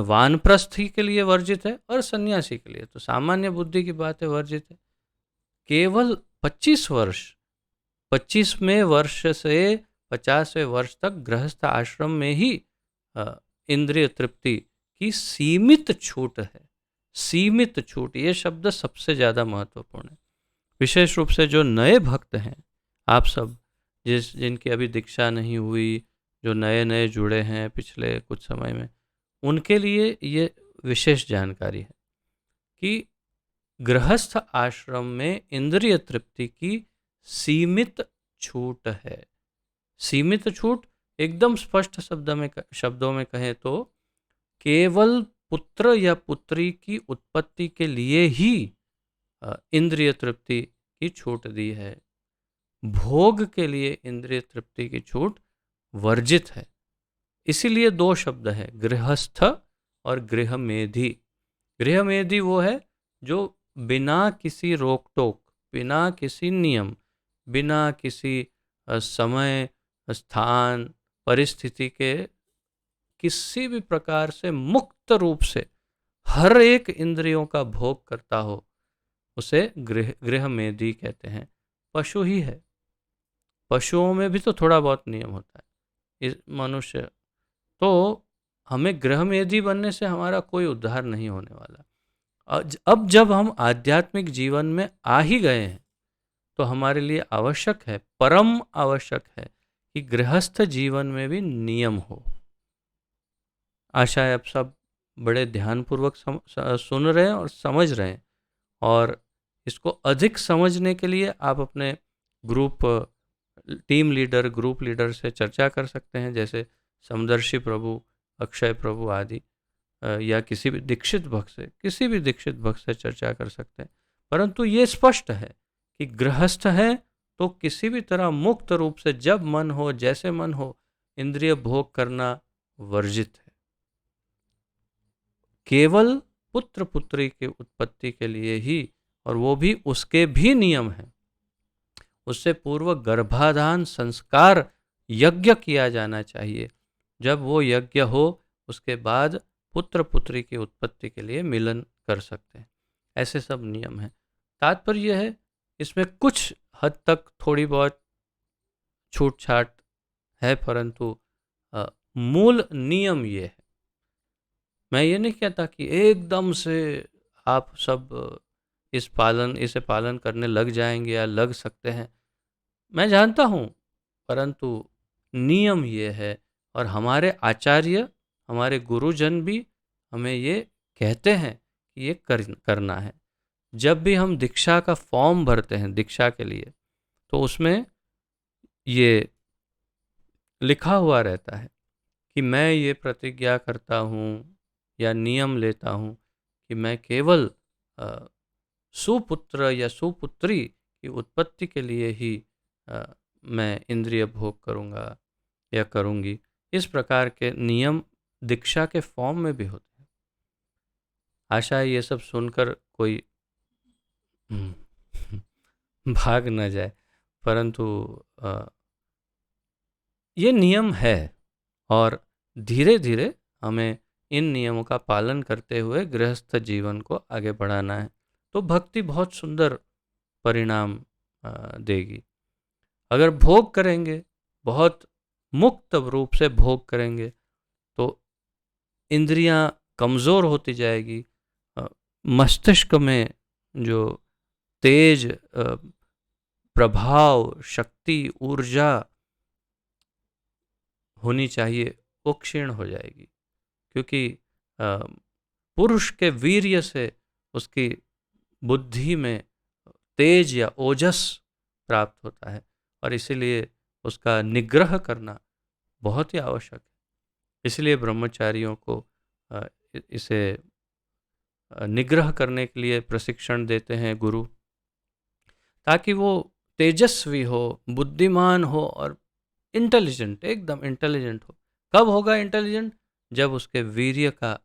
वानप्रस्थी के लिए वर्जित है, और सन्यासी के लिए तो सामान्य बुद्धि की बात है वर्जित है। केवल 25वें वर्ष से 50वें वर्ष तक गृहस्थ आश्रम में ही इंद्रिय तृप्ति की सीमित छूट है। सीमित छूट, ये शब्द सबसे ज़्यादा महत्वपूर्ण है। विशेष रूप से जो नए भक्त हैं, आप सब जिनकी अभी दीक्षा नहीं हुई, जो नए जुड़े हैं पिछले कुछ समय में, उनके लिए ये विशेष जानकारी है कि गृहस्थ आश्रम में इंद्रिय तृप्ति की सीमित छूट है। सीमित छूट एकदम स्पष्ट शब्दों में कहें तो केवल पुत्र या पुत्री की उत्पत्ति के लिए ही इंद्रिय तृप्ति की छूट दी है। भोग के लिए इंद्रिय तृप्ति की छूट वर्जित है। इसीलिए दो शब्द है, गृहस्थ और गृहमेधी। गृहमेधी वो है जो बिना किसी रोक टोक, बिना किसी नियम, बिना किसी समय, स्थान, परिस्थिति के किसी भी प्रकार से मुक्त रूप से हर एक इंद्रियों का भोग करता हो, उसे गृहमेधी कहते हैं। पशु ही है, पशुओं में भी तो थोड़ा बहुत नियम होता है। इस मनुष्य तो हमें गृहमेधी बनने से हमारा कोई उद्धार नहीं होने वाला। अब जब हम आध्यात्मिक जीवन में आ ही गए हैं तो हमारे लिए आवश्यक है, परम आवश्यक है कि गृहस्थ जीवन में भी नियम हो। आशा है आप सब बड़े ध्यानपूर्वक सुन रहे हैं और समझ रहे हैं, और इसको अधिक समझने के लिए आप अपने टीम लीडर, ग्रुप लीडर से चर्चा कर सकते हैं, जैसे समदर्शी प्रभु, अक्षय प्रभु आदि, या किसी भी दीक्षित भक्त से चर्चा कर सकते हैं। परंतु ये स्पष्ट है कि गृहस्थ है तो किसी भी तरह मुक्त रूप से जब मन हो, जैसे मन हो, इंद्रिय भोग करना वर्जित है। केवल पुत्र पुत्री की उत्पत्ति के लिए ही, और वो भी उसके भी नियम हैं। उससे पूर्व गर्भाधान संस्कार यज्ञ किया जाना चाहिए। जब वो यज्ञ हो उसके बाद पुत्र पुत्री की उत्पत्ति के लिए मिलन कर सकते हैं। ऐसे सब नियम हैं। तात्पर्य है इसमें कुछ हद तक थोड़ी बहुत छूट छाट है, परंतु मूल नियम ये है। मैं ये नहीं कहता कि एकदम से आप सब इसे पालन करने लग जाएंगे या लग सकते हैं। मैं जानता हूँ, परंतु नियम ये है, और हमारे आचार्य, हमारे गुरुजन भी हमें ये कहते हैं कि ये करना है। जब भी हम दीक्षा का फॉर्म भरते हैं दीक्षा के लिए, तो उसमें ये लिखा हुआ रहता है कि मैं ये प्रतिज्ञा करता हूँ या नियम लेता हूँ कि मैं केवल सुपुत्र या सुपुत्री की उत्पत्ति के लिए ही मैं इंद्रिय भोग करूँगा या करूँगी। इस प्रकार के नियम दीक्षा के फॉर्म में भी होते हैं। आशा है ये सब सुनकर कोई भाग न जाए, परंतु ये नियम है, और धीरे धीरे हमें इन नियमों का पालन करते हुए गृहस्थ जीवन को आगे बढ़ाना है, तो भक्ति बहुत सुंदर परिणाम देगी। अगर भोग करेंगे, बहुत मुक्त रूप से भोग करेंगे, तो इंद्रियां कमज़ोर होती जाएगी। मस्तिष्क में जो तेज प्रभाव, शक्ति, ऊर्जा होनी चाहिए वो क्षीण हो जाएगी, क्योंकि पुरुष के वीर्य से उसकी बुद्धि में तेज या ओजस प्राप्त होता है, और इसीलिए उसका निग्रह करना बहुत ही आवश्यक है। इसलिए ब्रह्मचारियों को इसे निग्रह करने के लिए प्रशिक्षण देते हैं गुरु, ताकि वो तेजस्वी हो, बुद्धिमान हो और इंटेलिजेंट, एकदम इंटेलिजेंट हो। कब होगा इंटेलिजेंट? जब उसके वीर्य का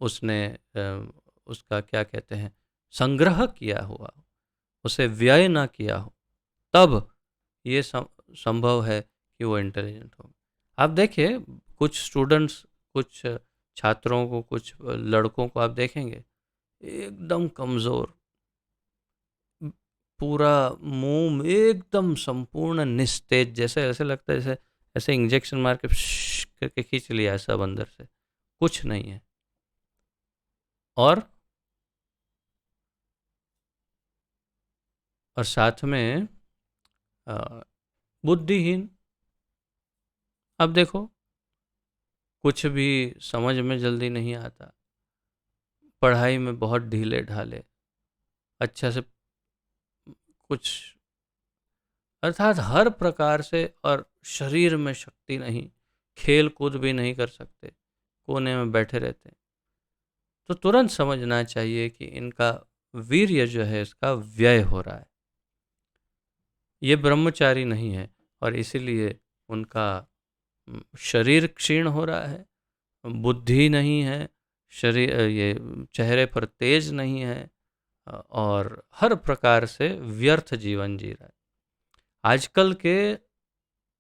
उसने उसका क्या कहते हैं, संग्रह किया हुआ, उसे व्यय ना किया हो, तब ये संभव है कि वो इंटेलिजेंट हो। आप देखिए, कुछ स्टूडेंट्स, कुछ छात्रों को, कुछ लड़कों को आप देखेंगे एकदम कमज़ोर, पूरा मुंह एकदम संपूर्ण निस्तेज, जैसे ऐसे लगता है जैसे ऐसे इंजेक्शन मार के करके खींच लिया है सब अंदर से, कुछ नहीं है। और साथ में बुद्धिहीन। अब देखो, कुछ भी समझ में जल्दी नहीं आता, पढ़ाई में बहुत ढीले ढाले, अच्छा से कुछ, अर्थात हर प्रकार से, और शरीर में शक्ति नहीं, खेल कूद भी नहीं कर सकते, कोने में बैठे रहते, तो तुरंत समझना चाहिए कि इनका वीर्य जो है इसका व्यय हो रहा है, ये ब्रह्मचारी नहीं है, और इसीलिए उनका शरीर क्षीण हो रहा है, बुद्धि नहीं है, शरीर ये चेहरे पर तेज नहीं है, और हर प्रकार से व्यर्थ जीवन जी रहा है। आजकल के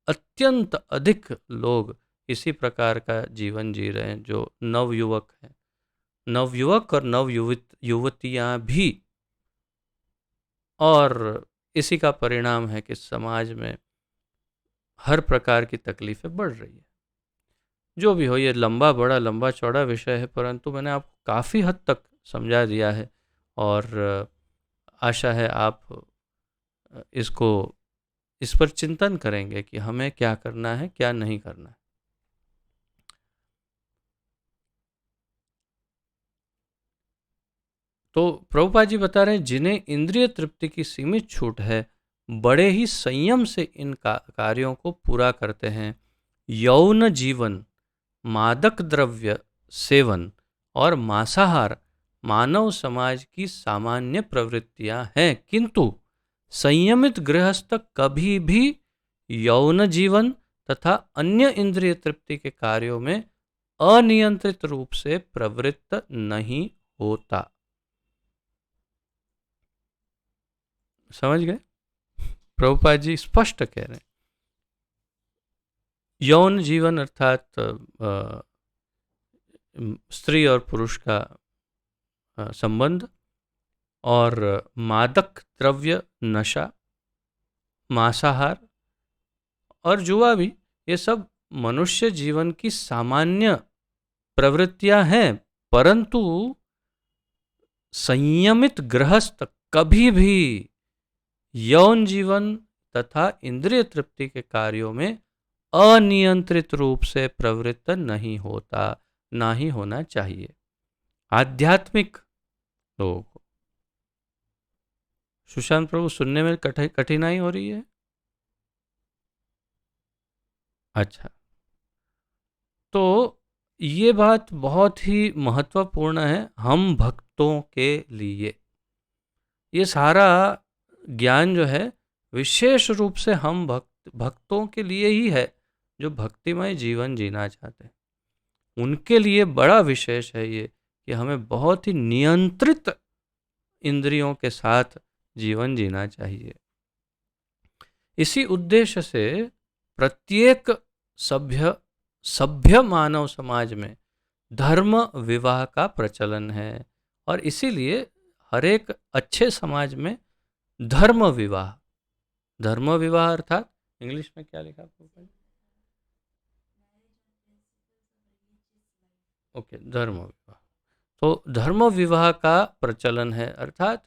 अत्यंत अधिक लोग इसी प्रकार का जीवन जी रहे हैं, जो नवयुवक हैं, नवयुवक और युवतियां भी, और इसी का परिणाम है कि समाज में हर प्रकार की तकलीफें बढ़ रही है। जो भी हो, ये बड़ा लंबा चौड़ा विषय है, परंतु मैंने आपको काफ़ी हद तक समझा दिया है, और आशा है आप इसको, इस पर चिंतन करेंगे कि हमें क्या करना है, क्या नहीं करना है। तो प्रभुपाद जी बता रहे हैं, जिन्हें इंद्रिय तृप्ति की सीमित छूट है, बड़े ही संयम से इन कार्यों को पूरा करते हैं। यौन जीवन, मादक द्रव्य सेवन और मांसाहार मानव समाज की सामान्य प्रवृत्तियां हैं, किंतु संयमित गृहस्थ कभी भी यौन जीवन तथा अन्य इंद्रिय तृप्ति के कार्यों में अनियंत्रित रूप से प्रवृत्त नहीं होता। समझ गए? प्रभुपाद जी स्पष्ट कह रहे हैं, यौन जीवन अर्थात स्त्री और पुरुष का संबंध, और मादक द्रव्य, नशा, मांसाहार और जुआ भी, ये सब मनुष्य जीवन की सामान्य प्रवृत्तियां हैं, परंतु संयमित गृहस्थ कभी भी यौन जीवन तथा इंद्रिय तृप्ति के कार्यों में अनियंत्रित रूप से प्रवृत्त नहीं होता, ना ही होना चाहिए। आध्यात्मिक लोगों को, सुशांत प्रभु सुनने में कठिनाई हो रही है? अच्छा, तो ये बात बहुत ही महत्वपूर्ण है हम भक्तों के लिए। ये सारा ज्ञान जो है विशेष रूप से हम भक्तों के लिए ही है, जो भक्तिमय जीवन जीना चाहते हैं। उनके लिए बड़ा विशेष है ये कि हमें बहुत ही नियंत्रित इंद्रियों के साथ जीवन जीना चाहिए। इसी उद्देश्य से प्रत्येक सभ्य मानव समाज में धर्म विवाह का प्रचलन है, और इसीलिए हर एक अच्छे समाज में धर्म विवाह अर्थात इंग्लिश में क्या लिखा आपको? ओके, धर्म विवाह। तो धर्म विवाह का प्रचलन है, अर्थात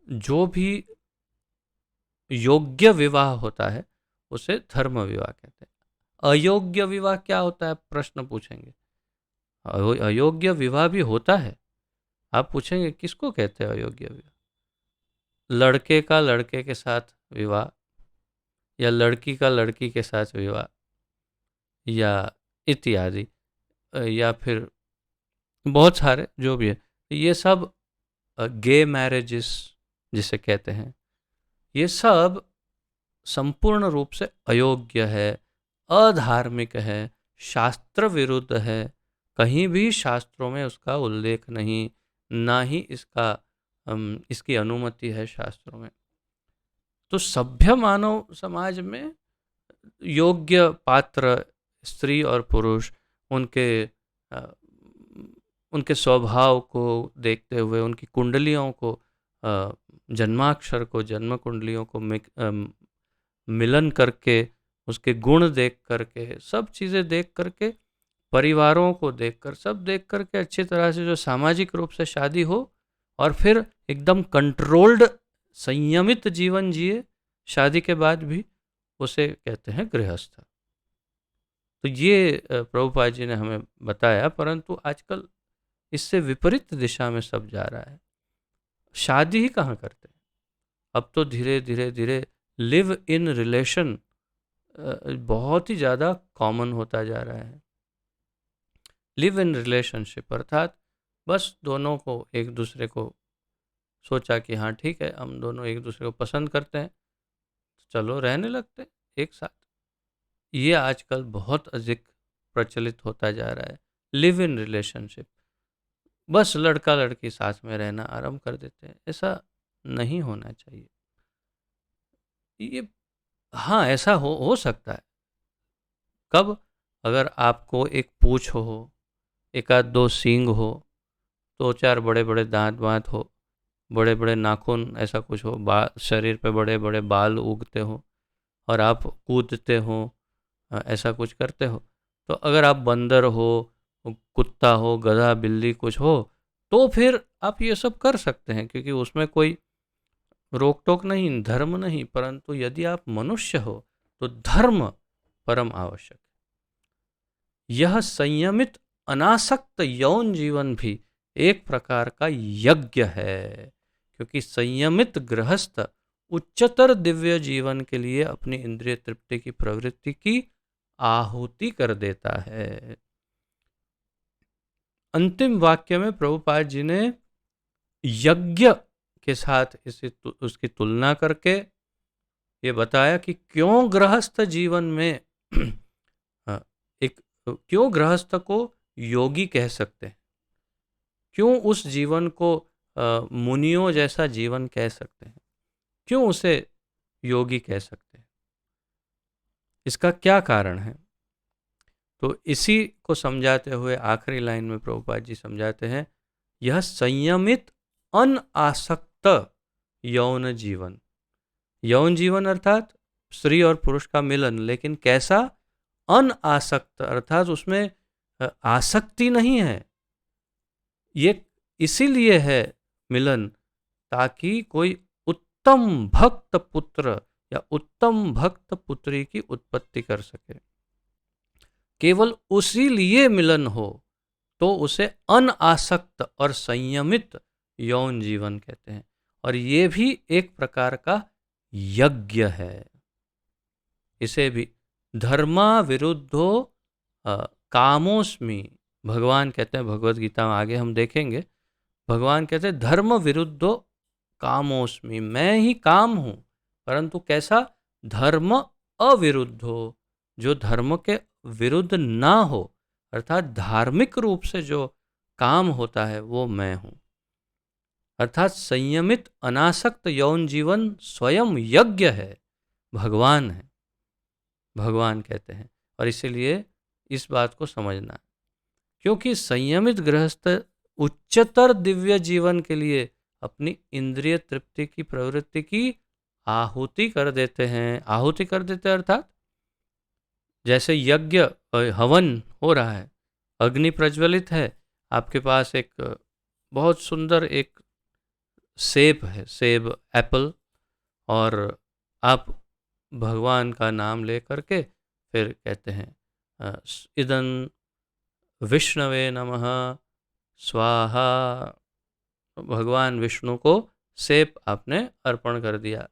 जो भी योग्य विवाह होता है उसे धर्म विवाह कहते हैं। अयोग्य विवाह क्या होता है, प्रश्न पूछेंगे। अयोग्य विवाह भी होता है। आप पूछेंगे किसको कहते हैं अयोग्य विवाह? लड़के का लड़के के साथ विवाह, या लड़की का लड़की के साथ विवाह, या इत्यादि, या फिर बहुत सारे जो भी है, ये सब गे मैरिजेस जिसे कहते हैं, ये सब संपूर्ण रूप से अयोग्य है, अधार्मिक है, शास्त्र विरुद्ध है। कहीं भी शास्त्रों में उसका उल्लेख नहीं, ना ही इसकी अनुमति है शास्त्रों में। तो सभ्य मानव समाज में योग्य पात्र स्त्री और पुरुष उनके स्वभाव को देखते हुए, उनकी कुंडलियों को, जन्माक्षर को, जन्म कुंडलियों को मिलन करके, उसके गुण देख करके, सब चीज़ें देख करके, परिवारों को देखकर, सब देख करके अच्छी तरह से जो सामाजिक रूप से शादी हो, और फिर एकदम कंट्रोल्ड संयमित जीवन जिए शादी के बाद भी, उसे कहते हैं गृहस्थ। तो ये प्रभुपाद जी ने हमें बताया, परंतु आजकल इससे विपरीत दिशा में सब जा रहा है। शादी ही कहाँ करते हैं अब तो, धीरे धीरे धीरे लिव इन रिलेशन बहुत ही ज़्यादा कॉमन होता जा रहा है। लिव इन रिलेशनशिप अर्थात बस दोनों को, एक दूसरे को सोचा कि हाँ ठीक है, हम दोनों एक दूसरे को पसंद करते हैं, चलो रहने लगते हैं एक साथ। ये आजकल बहुत अधिक प्रचलित होता जा रहा है, लिव इन रिलेशनशिप। बस लड़का लड़की साथ में रहना आरंभ कर देते हैं। ऐसा नहीं होना चाहिए। ये हाँ, ऐसा हो सकता है। कब? अगर आपको एक पूँछ हो, एक आध दो सींग हो, दो चार बड़े बड़े दांत वांत हो, बड़े बड़े नाखून, ऐसा कुछ हो, शरीर पे बड़े बड़े बाल उगते हो, और आप कूदते हो, ऐसा कुछ करते हो। तो अगर आप बंदर हो, कुत्ता हो, गधा बिल्ली कुछ हो, तो फिर आप ये सब कर सकते हैं, क्योंकि उसमें कोई रोक टोक नहीं, धर्म नहीं। परंतु यदि आप मनुष्य हो तो धर्म परम आवश्यक है। यह संयमित अनासक्त यौन जीवन भी एक प्रकार का यज्ञ है, क्योंकि संयमित गृहस्थ उच्चतर दिव्य जीवन के लिए अपनी इंद्रिय तृप्ति की प्रवृत्ति की आहुति कर देता है। अंतिम वाक्य में प्रभुपाद जी ने यज्ञ के साथ उसकी तुलना करके ये बताया कि क्यों गृहस्थ जीवन में क्यों गृहस्थ को योगी कह सकते हैं, क्यों उस जीवन को मुनियों जैसा जीवन कह सकते हैं, क्यों उसे योगी कह सकते हैं, इसका क्या कारण है। तो इसी को समझाते हुए आखिरी लाइन में प्रभुपाद जी समझाते हैं, यह संयमित अनासक्त यौन जीवन। यौन जीवन अर्थात स्त्री और पुरुष का मिलन, लेकिन कैसा? अनासक्त, अर्थात उसमें आसक्ति नहीं है। ये इसीलिए है मिलन ताकि कोई उत्तम भक्त पुत्र या उत्तम भक्त पुत्री की उत्पत्ति कर सके। केवल उसी लिए मिलन हो तो उसे अनासक्त और संयमित यौन जीवन कहते हैं। और ये भी एक प्रकार का यज्ञ है। इसे भी धर्मा विरुद्धो कामोस्मि भगवान कहते हैं, भगवत गीता में आगे हम देखेंगे। भगवान कहते हैं धर्म विरुद्धो कामोस्मि, मैं ही काम हूं, परंतु कैसा? धर्म अविरुद्धो, जो धर्म के विरुद्ध ना हो, अर्थात धार्मिक रूप से जो काम होता है वो मैं हूं। अर्थात संयमित अनासक्त यौन जीवन स्वयं यज्ञ है, भगवान है, भगवान कहते हैं। और इसीलिए इस बात को समझना, क्योंकि संयमित गृहस्थ उच्चतर दिव्य जीवन के लिए अपनी इंद्रिय तृप्ति की प्रवृत्ति की आहुति कर देते हैं। आहुति कर देते हैं अर्थात जैसे यज्ञ हवन हो रहा है, अग्नि प्रज्वलित है, आपके पास एक बहुत सुंदर एक सेब है, सेब एप्पल, और आप भगवान का नाम ले करके फिर कहते हैं इदं विष्णवे नमः स्वाहा, भगवान विष्णु को सेब आपने अर्पण कर दिया।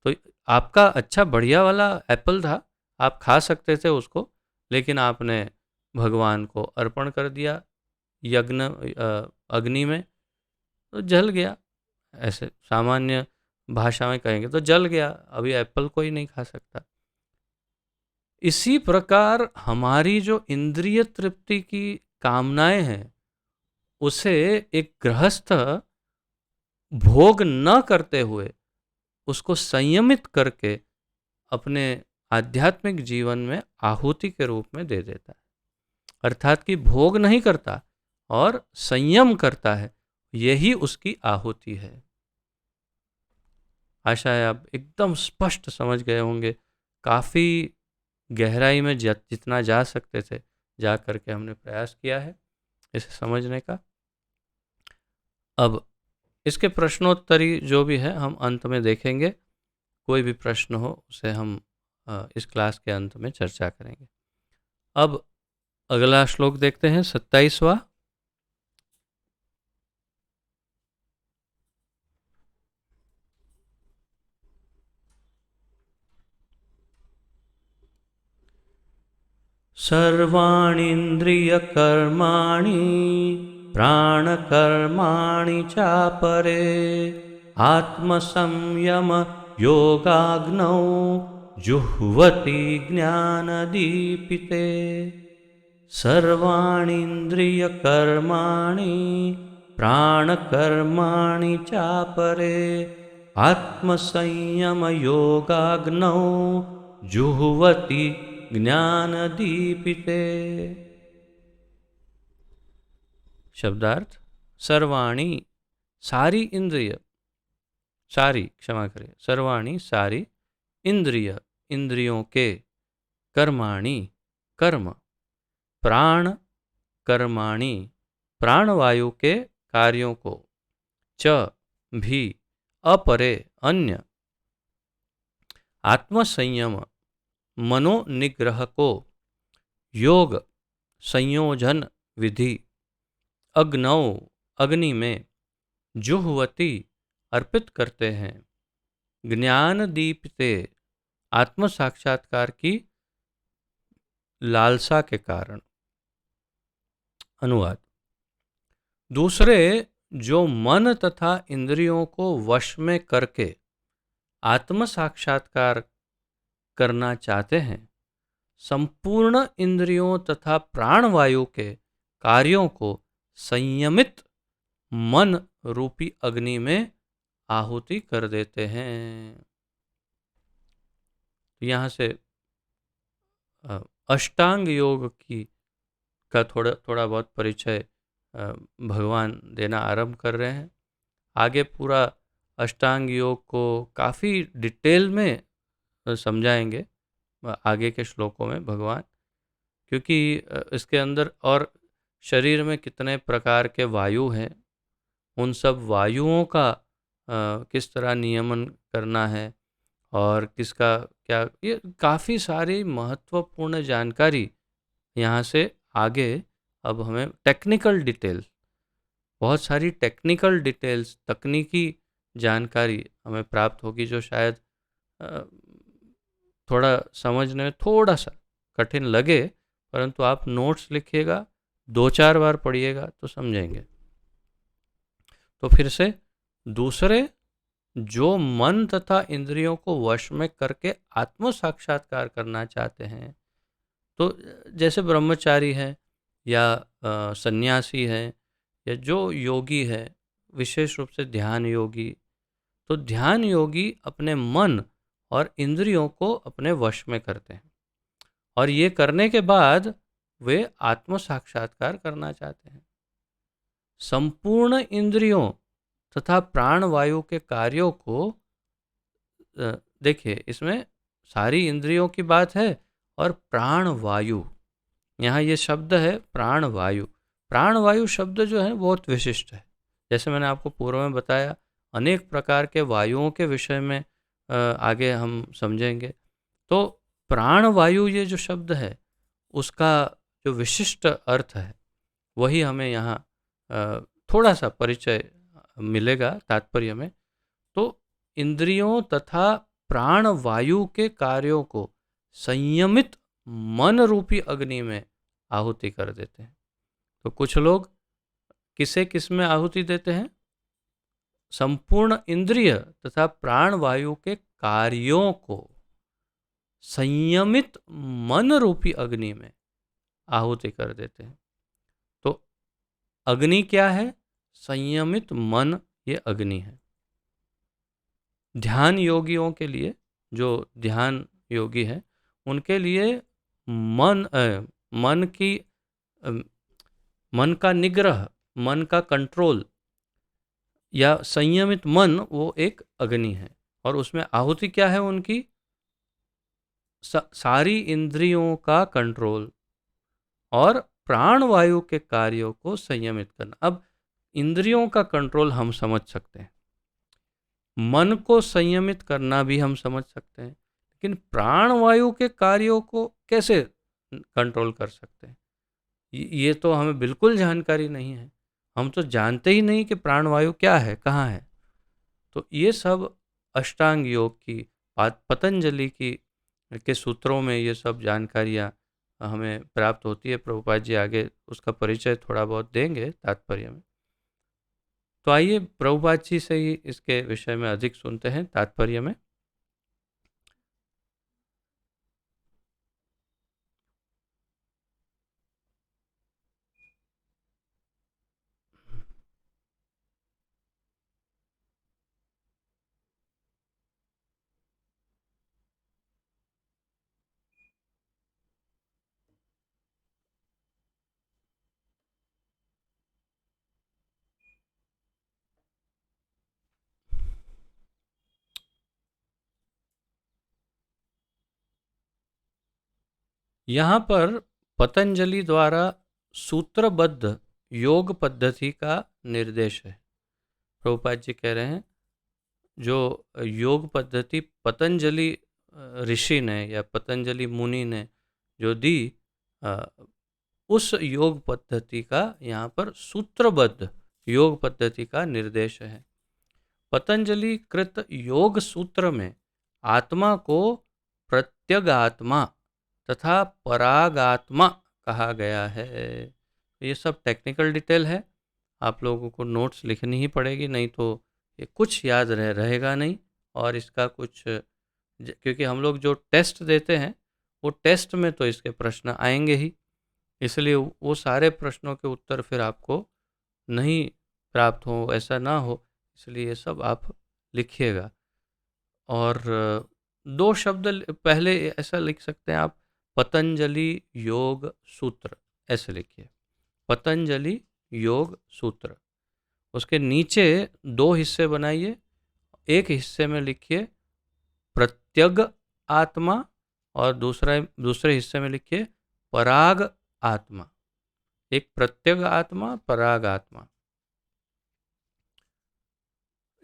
तो आपका अच्छा बढ़िया वाला एप्पल था, आप खा सकते थे उसको, लेकिन आपने भगवान को अर्पण कर दिया यज्ञ अग्नि में, तो जल गया। ऐसे सामान्य भाषा में कहेंगे तो जल गया, अभी एप्पल कोई नहीं खा सकता। इसी प्रकार हमारी जो इंद्रिय तृप्ति की कामनाएं हैं, उसे एक गृहस्थ भोग न करते हुए उसको संयमित करके अपने आध्यात्मिक जीवन में आहुति के रूप में दे देता है। अर्थात कि भोग नहीं करता और संयम करता है, यही उसकी आहुति है। आशा है आप एकदम स्पष्ट समझ गए होंगे। काफ़ी गहराई में जितना जा सकते थे जा करके हमने प्रयास किया है इसे समझने का। अब इसके प्रश्नोत्तरी जो भी है हम अंत में देखेंगे। कोई भी प्रश्न हो उसे हम इस क्लास के अंत में चर्चा करेंगे। अब अगला श्लोक देखते हैं, 27वां। सर्वाणीन्द्रियकर्माणि प्राणकर्माणि चापरे आत्मसंयम योगाग्नौ जुह्वति ज्ञानदीपिते। सर्वाणीन्द्रियकर्माणि प्राणकर्माणि चापरे आत्मसंयम योगाग्नौ जुह्वति ज्ञानदीपिते। शब्दार्थ, सर्वाणी सारी इंद्रिय, सारी क्षमा करें, सर्वाणी सारी इंद्रिय इंद्रियों के, कर्माणि कर्म, प्राण कर्माणि प्राणवायु के कार्यों को, च भी अपरे अन्य, आत्मसंयम मनोनिग्रह को, योग संयोजन विधि, अग्नौ अग्नि में, जुह्वति अर्पित करते हैं, ज्ञान दीप्ते आत्म साक्षात्कार की लालसा के कारण। अनुवाद, दूसरे जो मन तथा इंद्रियों को वश में करके आत्म साक्षात्कार करना चाहते हैं, संपूर्ण इंद्रियों तथा प्राणवायु के कार्यों को संयमित मन रूपी अग्नि में आहुति कर देते हैं। यहाँ से अष्टांग योग की का थोड़ा बहुत परिचय भगवान देना आरंभ कर रहे हैं। आगे पूरा अष्टांग योग को काफ़ी डिटेल में समझाएंगे आगे के श्लोकों में भगवान, क्योंकि इसके अंदर और शरीर में कितने प्रकार के वायु हैं, उन सब वायुओं का किस तरह नियमन करना है और किसका क्या, ये काफ़ी सारी महत्वपूर्ण जानकारी यहाँ से आगे अब हमें टेक्निकल डिटेल, बहुत सारी टेक्निकल डिटेल्स, तकनीकी जानकारी हमें प्राप्त होगी जो शायद अ, थोड़ा समझने में थोड़ा सा कठिन लगे, परंतु आप नोट्स लिखिएगा, 2-4 बार पढ़िएगा तो समझेंगे। तो फिर से, दूसरे जो मन तथा इंद्रियों को वश में करके आत्म साक्षात्कार करना चाहते हैं, तो जैसे ब्रह्मचारी है या सन्यासी है या जो योगी है, विशेष रूप से ध्यान योगी, तो ध्यान योगी अपने मन और इंद्रियों को अपने वश में करते हैं और ये करने के बाद वे आत्म साक्षात्कार करना चाहते हैं। संपूर्ण इंद्रियों तथा प्राण वायु के कार्यों को देखिए, इसमें सारी इंद्रियों की बात है और प्राण वायु, यहाँ ये शब्द है प्राण वायु। प्राण वायु शब्द जो है बहुत विशिष्ट है। जैसे मैंने आपको पूर्व में बताया, अनेक प्रकार के वायुओं के विषय में आगे हम समझेंगे। तो प्राण वायु ये जो शब्द है, उसका जो विशिष्ट अर्थ है वही हमें यहाँ थोड़ा सा परिचय मिलेगा तात्पर्य में। तो इंद्रियों तथा प्राण वायु के कार्यों को संयमित मन रूपी अग्नि में आहुति कर देते हैं। तो कुछ लोग किसे किस में आहुति देते हैं? संपूर्ण इंद्रिय तथा प्राण वायु के कार्यों को संयमित मन रूपी अग्नि में आहुति कर देते हैं। तो अग्नि क्या है? संयमित मन, ये अग्नि है। ध्यान योगियों के लिए, जो ध्यान योगी है उनके लिए मन का निग्रह, मन का कंट्रोल या संयमित मन, वो एक अग्नि है। और उसमें आहुति क्या है उनकी? सारी इंद्रियों का कंट्रोल और प्राण वायु के कार्यों को संयमित करना। अब इंद्रियों का कंट्रोल हम समझ सकते हैं, मन को संयमित करना भी हम समझ सकते हैं, लेकिन प्राण वायु के कार्यों को कैसे कंट्रोल कर सकते हैं, ये तो हमें बिल्कुल जानकारी नहीं है। हम तो जानते ही नहीं कि प्राण वायु क्या है, कहाँ है। तो ये सब अष्टांग योग की, पतंजलि की के सूत्रों में ये सब जानकारियाँ हमें प्राप्त होती है। प्रभुपाद जी आगे उसका परिचय थोड़ा बहुत देंगे तात्पर्य में। तो आइए प्रभुपाद जी से ही इसके विषय में अधिक सुनते हैं तात्पर्य में। यहाँ पर पतंजलि द्वारा सूत्रबद्ध योग पद्धति का निर्देश है। प्रभुपाद जी कह रहे हैं, जो योग पद्धति पतंजलि ऋषि ने या पतंजलि मुनि ने जो दी, उस योग पद्धति का यहाँ पर सूत्रबद्ध योग पद्धति का निर्देश है। पतंजलि कृत योग सूत्र में आत्मा को प्रत्यगात्मा तथा परागात्मा कहा गया है। ये सब टेक्निकल डिटेल है, आप लोगों को नोट्स लिखनी ही पड़ेगी, नहीं तो ये कुछ याद रहेगा नहीं। और इसका कुछ, क्योंकि हम लोग जो टेस्ट देते हैं वो टेस्ट में तो इसके प्रश्न आएंगे ही, इसलिए वो सारे प्रश्नों के उत्तर फिर आपको नहीं प्राप्त हो, ऐसा ना हो, इसलिए ये सब आप लिखिएगा। और दो शब्द पहले ऐसा लिख सकते हैं आप, पतंजलि योग सूत्र, ऐसे लिखिए, पतंजलि योग सूत्र। उसके नीचे 2 हिस्से बनाइए। एक हिस्से में लिखिए प्रत्यग आत्मा और दूसरे हिस्से में लिखिए पराग आत्मा। एक प्रत्यग आत्मा, पराग आत्मा।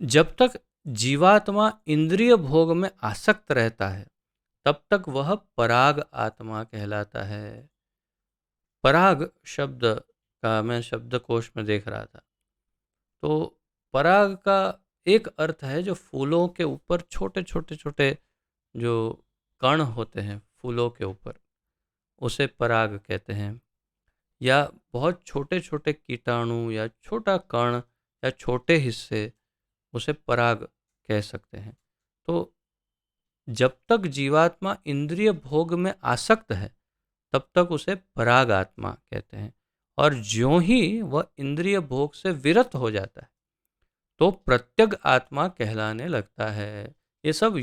जब तक जीवात्मा इंद्रिय भोग में आसक्त रहता है तब तक वह पराग आत्मा कहलाता है। पराग शब्द का मैं शब्दकोश में देख रहा था, तो पराग का एक अर्थ है जो फूलों के ऊपर छोटे छोटे छोटे जो कण होते हैं फूलों के ऊपर, उसे पराग कहते हैं। या बहुत छोटे छोटे कीटाणु या छोटा कण या छोटे हिस्से, उसे पराग कह सकते हैं। तो जब तक जीवात्मा इंद्रिय भोग में आसक्त है तब तक उसे पराग आत्मा कहते हैं, और ज्यों ही वह इंद्रिय भोग से विरत हो जाता है तो प्रत्यग आत्मा कहलाने लगता है। ये सब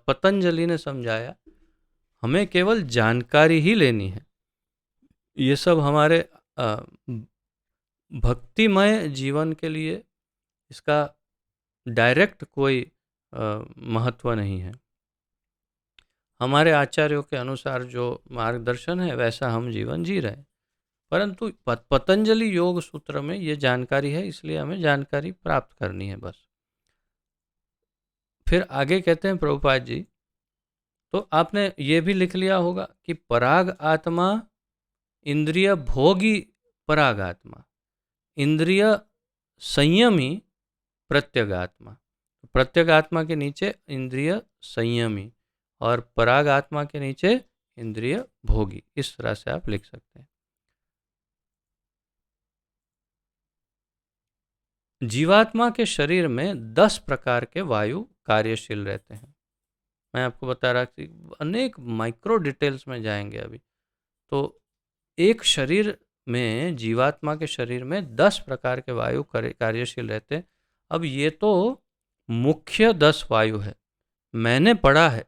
पतंजलि ने समझाया, हमें केवल जानकारी ही लेनी है। ये सब हमारे भक्तिमय जीवन के लिए इसका डायरेक्ट कोई महत्व नहीं है। हमारे आचार्यों के अनुसार जो मार्गदर्शन है वैसा हम जीवन जी रहे हैं, परंतु पतंजलि योग सूत्र में ये जानकारी है, इसलिए हमें जानकारी प्राप्त करनी है बस। फिर आगे कहते हैं प्रभुपाद जी, तो आपने ये भी लिख लिया होगा कि पराग आत्मा इंद्रिय भोगी पराग आत्मा, इंद्रिय संयमी प्रत्यगात्मा। प्रत्यगात्मा के नीचे इंद्रिय संयमी और पराग आत्मा के नीचे इंद्रिय भोगी, इस तरह से आप लिख सकते हैं। जीवात्मा के शरीर में 10 प्रकार के वायु कार्यशील रहते हैं। मैं आपको बता रहा कि अनेक माइक्रो डिटेल्स में जाएंगे अभी। तो एक शरीर में, जीवात्मा के शरीर में 10 प्रकार के वायु कार्यशील रहते हैं। अब ये तो मुख्य 10 वायु है। मैंने पढ़ा है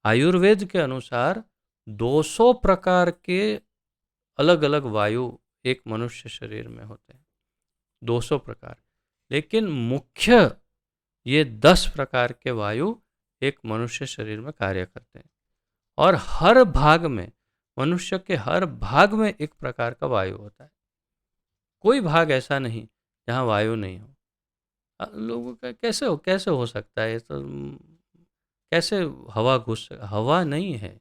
आयुर्वेद के अनुसार 200 प्रकार के अलग अलग वायु एक मनुष्य शरीर में होते हैं, 200 प्रकार। लेकिन मुख्य ये 10 प्रकार के वायु एक मनुष्य शरीर में कार्य करते हैं, और हर भाग में, मनुष्य के हर भाग में एक प्रकार का वायु होता है। कोई भाग ऐसा नहीं जहाँ वायु नहीं हो। लोगों का कैसे हो सकता है तो, कैसे हवा हवा नहीं है,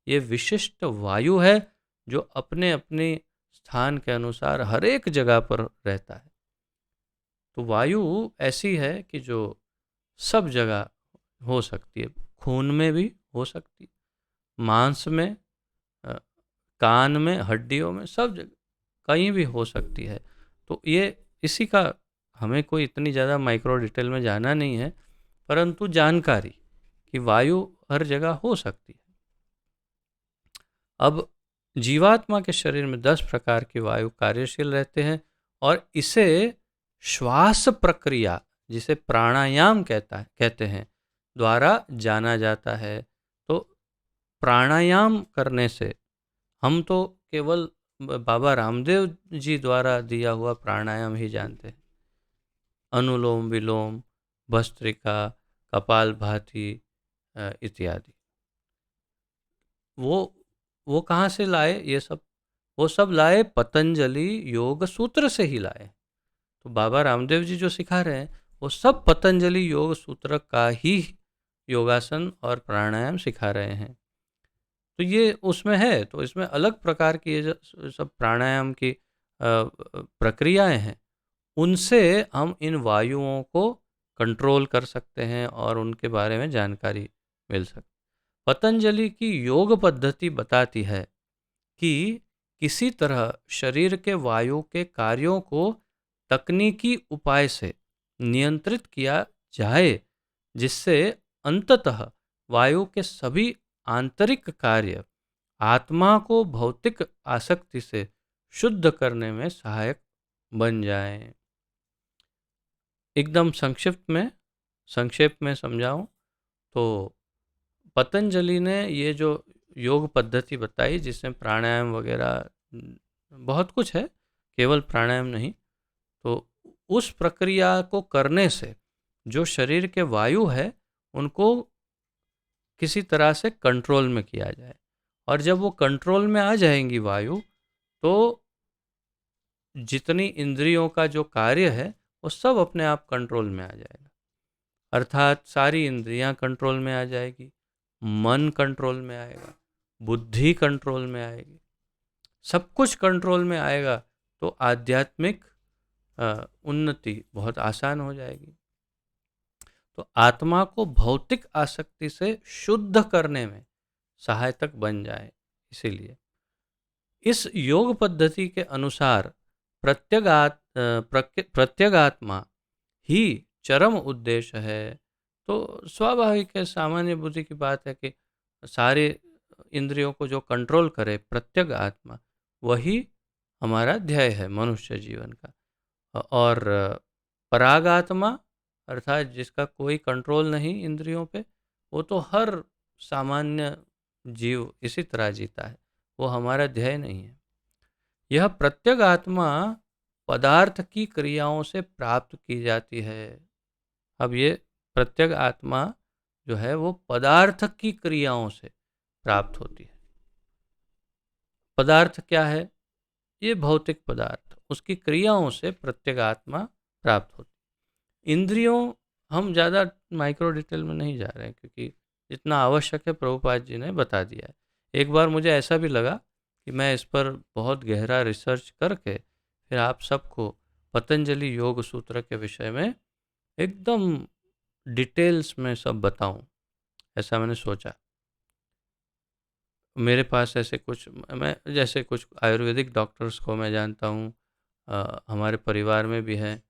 ये विशिष्ट वायु है जो अपने अपने स्थान के अनुसार हर एक जगह पर रहता है। तो वायु ऐसी है कि जो सब जगह हो सकती है, खून में भी हो सकती है, मांस में, कान में, हड्डियों में, सब जगह कहीं भी हो सकती है। तो ये इसी का हमें कोई इतनी ज़्यादा माइक्रो डिटेल में जाना नहीं है, परंतु जानकारी कि वायु हर जगह हो सकती है। अब जीवात्मा के शरीर में 10 प्रकार की वायु कार्यशील रहते हैं, और इसे श्वास प्रक्रिया, जिसे प्राणायाम कहते हैं, द्वारा जाना जाता है। तो प्राणायाम करने से, हम तो केवल बाबा रामदेव जी द्वारा दिया हुआ प्राणायाम ही जानते हैं, अनुलोम विलोम, भस्त्रिका, कपालभाति इत्यादि। वो कहाँ से लाए ये सब? वो सब लाए पतंजलि योग सूत्र से ही लाए। तो बाबा रामदेव जी जो सिखा रहे हैं वो सब पतंजलि योग सूत्र का ही योगासन और प्राणायाम सिखा रहे हैं। तो ये उसमें है, तो इसमें अलग प्रकार की ये जो सब प्राणायाम की प्रक्रियाएं हैं, उनसे हम इन वायुओं को कंट्रोल कर सकते हैं और उनके बारे में जानकारी मिल सकती। पतंजलि की योग पद्धति बताती है कि किसी तरह शरीर के वायु के कार्यों को तकनीकी उपाय से नियंत्रित किया जाए, जिससे अंततः वायु के सभी आंतरिक कार्य आत्मा को भौतिक आसक्ति से शुद्ध करने में सहायक बन जाएं। एकदम संक्षेप में समझाऊं तो पतंजलि ने ये जो योग पद्धति बताई, जिसमें प्राणायाम वगैरह बहुत कुछ है, केवल प्राणायाम नहीं, तो उस प्रक्रिया को करने से जो शरीर के वायु है उनको किसी तरह से कंट्रोल में किया जाए, और जब वो कंट्रोल में आ जाएंगी वायु, तो जितनी इंद्रियों का जो कार्य है वो सब अपने आप कंट्रोल में आ जाएगा। अर्थात सारी इंद्रियां कंट्रोल में आ जाएगी, मन कंट्रोल में आएगा, बुद्धि कंट्रोल में आएगी, सब कुछ कंट्रोल में आएगा, तो आध्यात्मिक उन्नति बहुत आसान हो जाएगी। तो आत्मा को भौतिक आसक्ति से शुद्ध करने में सहायक बन जाए। इसीलिए इस योग पद्धति के अनुसार प्रत्यगात्मा ही चरम उद्देश्य है। तो स्वाभाविक है, सामान्य बुद्धि की बात है कि सारे इंद्रियों को जो कंट्रोल करे प्रत्यग आत्मा, वही हमारा ध्येय है मनुष्य जीवन का। और परागात्मा अर्थात जिसका कोई कंट्रोल नहीं इंद्रियों पे, वो तो हर सामान्य जीव इसी तरह जीता है, वो हमारा ध्येय नहीं है। यह प्रत्यग आत्मा पदार्थ की क्रियाओं से प्राप्त की जाती है। अब ये प्रत्यग आत्मा जो है वो पदार्थ की क्रियाओं से प्राप्त होती है। पदार्थ क्या है? ये भौतिक पदार्थ, उसकी क्रियाओं से प्रत्यग आत्मा प्राप्त होती है। इंद्रियों, हम ज़्यादा माइक्रो डिटेल में नहीं जा रहे हैं क्योंकि जितना आवश्यक है प्रभुपाद जी ने बता दिया है। एक बार मुझे ऐसा भी लगा कि मैं इस पर बहुत गहरा रिसर्च करके फिर आप सबको पतंजलि योग सूत्र के विषय में एकदम डिटेल्स में सब बताऊं, ऐसा मैंने सोचा। मेरे पास ऐसे कुछ, मैं जैसे कुछ आयुर्वेदिक डॉक्टर्स को मैं जानता हूँ, हमारे परिवार में भी हैं,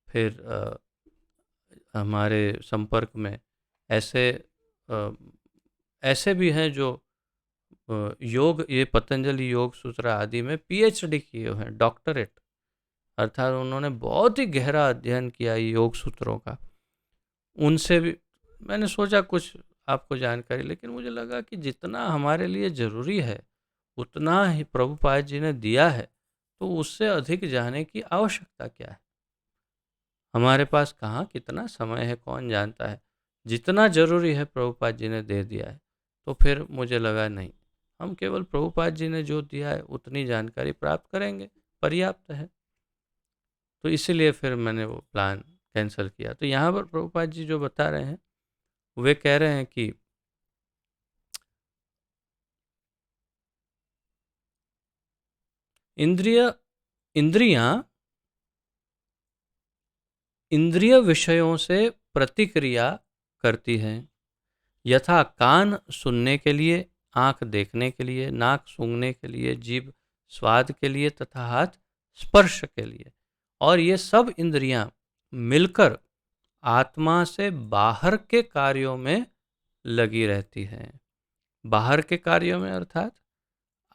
फिर हमारे संपर्क में ऐसे ऐसे भी हैं जो योग, ये पतंजलि योग सूत्र आदि में पीएचडी किए हुए हैं, डॉक्टरेट, अर्थात उन्होंने बहुत ही गहरा अध्ययन किया योग सूत्रों का। उनसे भी मैंने सोचा कुछ आपको जानकारी, लेकिन मुझे लगा कि जितना हमारे लिए ज़रूरी है उतना ही प्रभुपाद जी ने दिया है, तो उससे अधिक जाने की आवश्यकता क्या है। हमारे पास कहाँ कितना समय है कौन जानता है। जितना ज़रूरी है प्रभुपाद जी ने दे दिया है, तो फिर मुझे लगा नहीं, हम केवल प्रभुपाद जी ने जो दिया है उतनी जानकारी प्राप्त करेंगे, पर्याप्त है। तो इसीलिए फिर मैंने वो प्लान कैंसिल किया। तो यहाँ पर प्रभुपाद जी जो बता रहे हैं, वे कह रहे हैं कि इंद्रियां इंद्रिय विषयों से प्रतिक्रिया करती हैं। यथा कान सुनने के लिए, आँख देखने के लिए, नाक सूंघने के लिए, जीभ स्वाद के लिए तथा हाथ स्पर्श के लिए। और ये सब इंद्रियां मिलकर आत्मा से बाहर के कार्यों में लगी रहती हैं। बाहर के कार्यों में अर्थात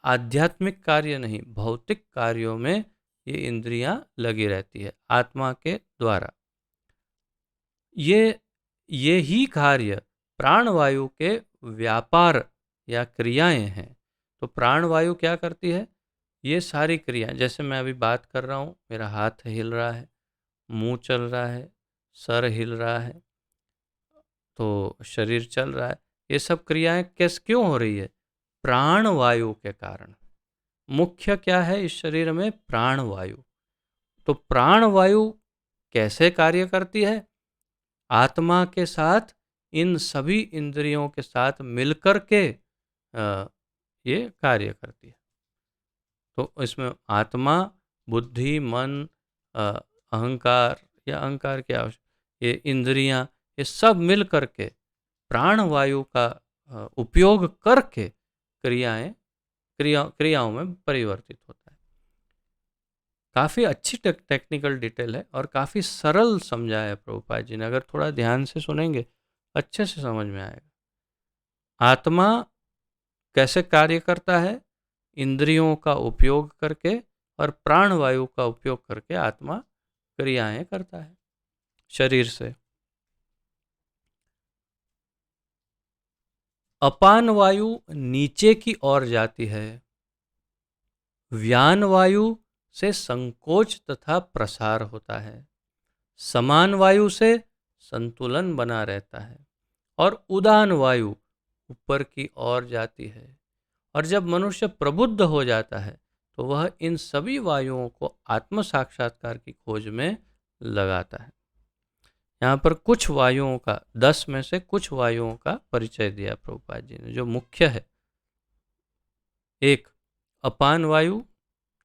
आध्यात्मिक कार्य नहीं, भौतिक कार्यों में ये इंद्रियां लगी रहती है आत्मा के द्वारा। ये ही कार्य प्राणवायु के व्यापार या क्रियाएं हैं। तो प्राणवायु क्या करती है? ये सारी क्रियाएं, जैसे मैं अभी बात कर रहा हूँ, मेरा हाथ हिल रहा है, मुंह चल रहा है, सर हिल रहा है, तो शरीर चल रहा है, ये सब क्रियाएं क्यों हो रही है? प्राणवायु के कारण। मुख्य क्या है इस शरीर में? प्राणवायु। तो प्राणवायु कैसे कार्य करती है? आत्मा के साथ, इन सभी इंद्रियों के साथ मिलकर के ये कार्य करती है। तो इसमें आत्मा, बुद्धि, मन, अहंकार या अहंकार क्या, ये इंद्रियां, ये सब मिल करके प्राणवायु का उपयोग करके क्रियाओं में परिवर्तित होता है। काफ़ी अच्छी टेक्निकल डिटेल है और काफ़ी सरल समझाया है प्रभुपाद जी ने। अगर थोड़ा ध्यान से सुनेंगे अच्छे से समझ में आएगा। आत्मा कैसे कार्य करता है? इंद्रियों का उपयोग करके और प्राणवायु का उपयोग करके आत्मा क्रियाएं करता है शरीर से। अपान वायु नीचे की ओर जाती है। व्यान वायु से संकोच तथा प्रसार होता है। समान वायु से संतुलन बना रहता है और उदान वायु ऊपर की ओर जाती है। और जब मनुष्य प्रबुद्ध हो जाता है तो वह इन सभी वायुओं को आत्म साक्षात्कार की खोज में लगाता है। यहाँ पर कुछ वायुओं का, 10 में से कुछ वायुओं का परिचय दिया प्रभुपाद जी ने, जो मुख्य है। एक अपान वायु,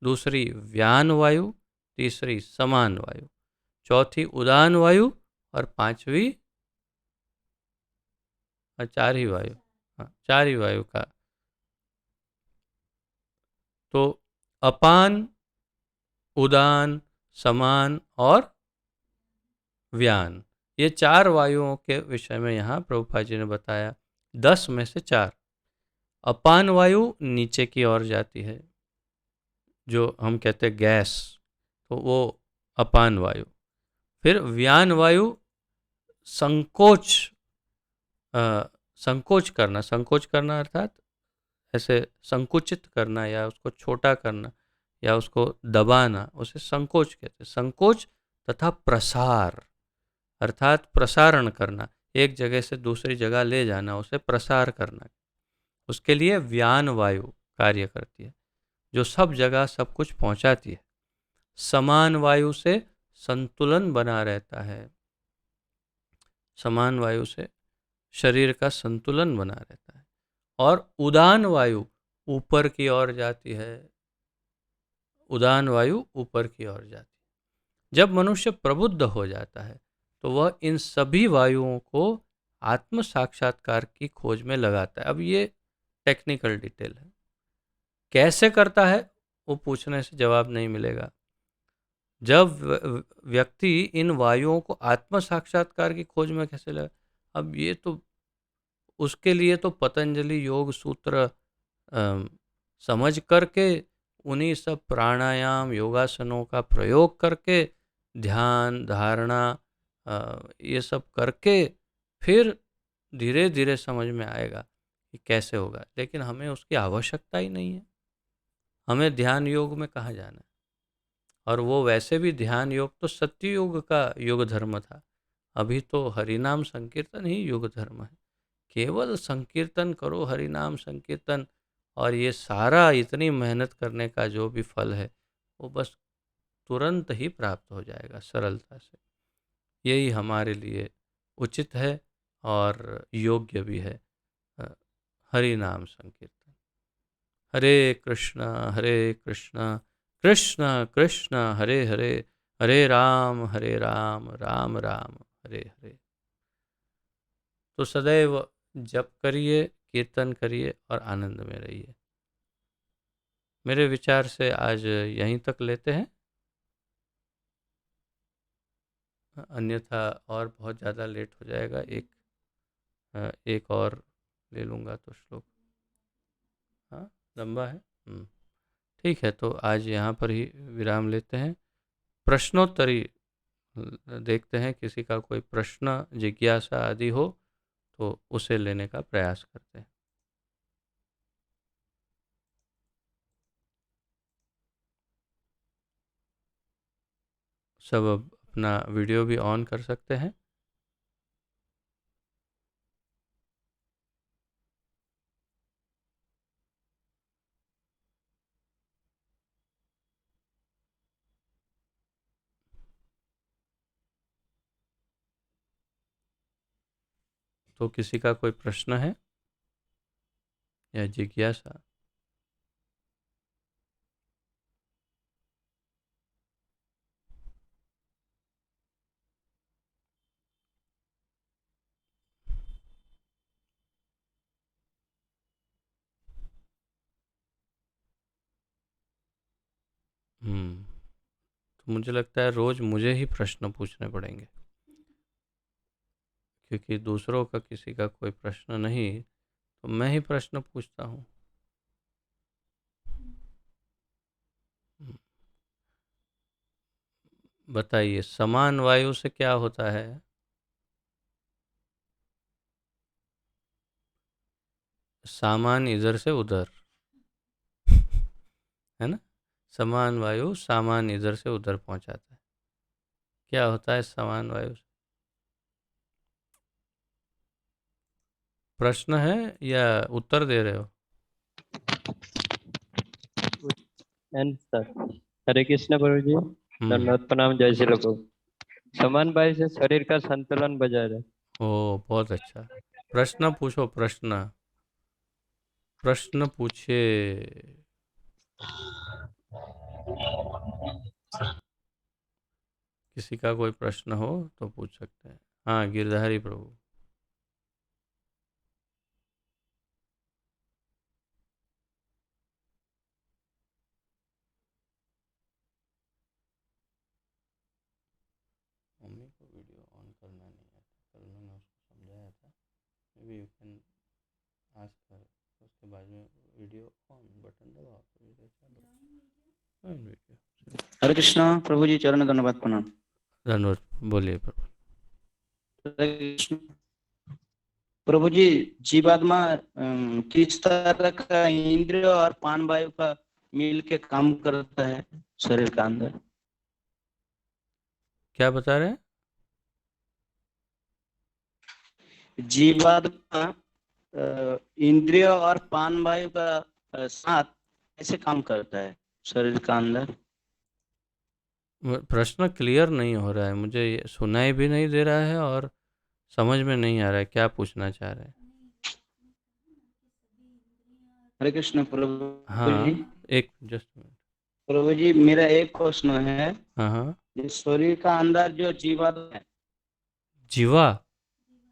दूसरी व्यान वायु, तीसरी समान वायु, चौथी उदान वायु और पांचवी, चार ही वायु, हाँ, चार ही वायु का। तो अपान, उदान, समान और व्यान, ये चार वायुओं के विषय में यहाँ प्रभुपाद जी ने बताया। 10 में से 4। अपान वायु नीचे की ओर जाती है, जो हम कहते हैं गैस, तो वो अपान वायु। फिर व्यान वायु संकोच, संकोच करना अर्थात ऐसे संकुचित करना या उसको छोटा करना या उसको दबाना, उसे संकोच कहते हैं। संकोच तथा प्रसार अर्थात प्रसारण करना, एक जगह से दूसरी जगह ले जाना, उसे प्रसार करना, उसके लिए व्यान वायु कार्य करती है, जो सब जगह सब कुछ पहुंचाती है। समान वायु से संतुलन बना रहता है, समान वायु से शरीर का संतुलन बना रहता है। और उदान वायु ऊपर की ओर जाती है, उदान वायु ऊपर की ओर जाती है। जब मनुष्य प्रबुद्ध हो जाता है तो वह इन सभी वायुओं को आत्म साक्षात्कार की खोज में लगाता है। अब ये टेक्निकल डिटेल है, कैसे करता है वो पूछने से जवाब नहीं मिलेगा। जब व्यक्ति इन वायुओं को आत्म साक्षात्कार की खोज में कैसे लगा, अब ये तो उसके लिए तो पतंजलि योग सूत्र समझ करके, उन्हीं सब प्राणायाम योगासनों का प्रयोग करके, ध्यान धारणा ये सब करके फिर धीरे धीरे समझ में आएगा कि कैसे होगा। लेकिन हमें उसकी आवश्यकता ही नहीं है, हमें ध्यान योग में कहाँ जाना है। और वो वैसे भी ध्यान योग तो सत्य युग का युग धर्म था, अभी तो हरिनाम संकीर्तन ही युग धर्म है। केवल संकीर्तन करो, हरिनाम संकीर्तन, और ये सारा इतनी मेहनत करने का जो भी फल है वो बस तुरंत ही प्राप्त हो जाएगा सरलता से। यही हमारे लिए उचित है और योग्य भी है। हरि नाम संकीर्तन। हरे कृष्ण कृष्ण कृष्ण हरे हरे, हरे राम राम राम हरे हरे। तो सदैव जप करिए, कीर्तन करिए और आनंद में रहिए। मेरे विचार से आज यहीं तक लेते हैं, अन्यथा और बहुत ज़्यादा लेट हो जाएगा। एक और ले लूँगा तो श्लोक, हाँ लंबा है। ठीक है, तो आज यहाँ पर ही विराम लेते हैं। प्रश्नोत्तरी देखते हैं, किसी का कोई प्रश्न जिज्ञासा आदि हो तो उसे लेने का प्रयास करते हैं। सब अब अपना वीडियो भी ऑन कर सकते हैं। तो किसी का कोई प्रश्न है या जिज्ञासा? तो मुझे लगता है रोज़ मुझे ही प्रश्न पूछने पड़ेंगे, क्योंकि दूसरों का किसी का कोई प्रश्न नहीं, तो मैं ही प्रश्न पूछता हूँ। बताइए, समान वायु से क्या होता है? सामान इधर से उधर, है ना? समान वायु सामान इधर से उधर पहुंचाता है। क्या होता है समान वायु से? प्रश्न है या उत्तर दे रहे हो? आंसर। हरे कृष्ण प्रभु जी। हम्म। दंडवत प्रणाम, जय श्री प्रभु। समान भाई से शरीर का संतुलन बजाय रहे। ओ, बहुत अच्छा। प्रश्न पूछो, प्रश्न प्रश्न पूछे। किसी का कोई प्रश्न हो तो पूछ सकते हैं। हाँ, गिरधारी प्रभु। मम्मी को वीडियो ऑन करना नहीं आता, कल मैंने उसको समझाया था। May be you can ask her. उसके बाद में वीडियो ऑन बटन दबाओ तो वीडियो चालू। हाँ, वीडियो। हरे कृष्णा प्रभु जी, चरण धन्यवाद प्रणाम। धन्यवाद। बोलिए प्रभु। हरे कृष्ण प्रभु जी, जीवात्मा किस तरह का इंद्रिय और प्राण वायु का मिल के काम करता है शरीर का अंदर? क्या बता रहे हैं? जीवात्मा इंद्रिय और प्राण वायु का साथ कैसे काम करता है शरीर का अंदर? प्रश्न क्लियर नहीं हो रहा है, मुझे ये सुनाई भी नहीं दे रहा है और समझ में नहीं आ रहा है क्या पूछना चाह रहे हैं। हरे कृष्ण प्रभु जी। हाँ, एक जस्ट मिनट। प्रभु जी, मेरा एक प्रश्न है। हाँ हाँ। ये शरीर का अंदर जो जीवात्मा है, जीवा?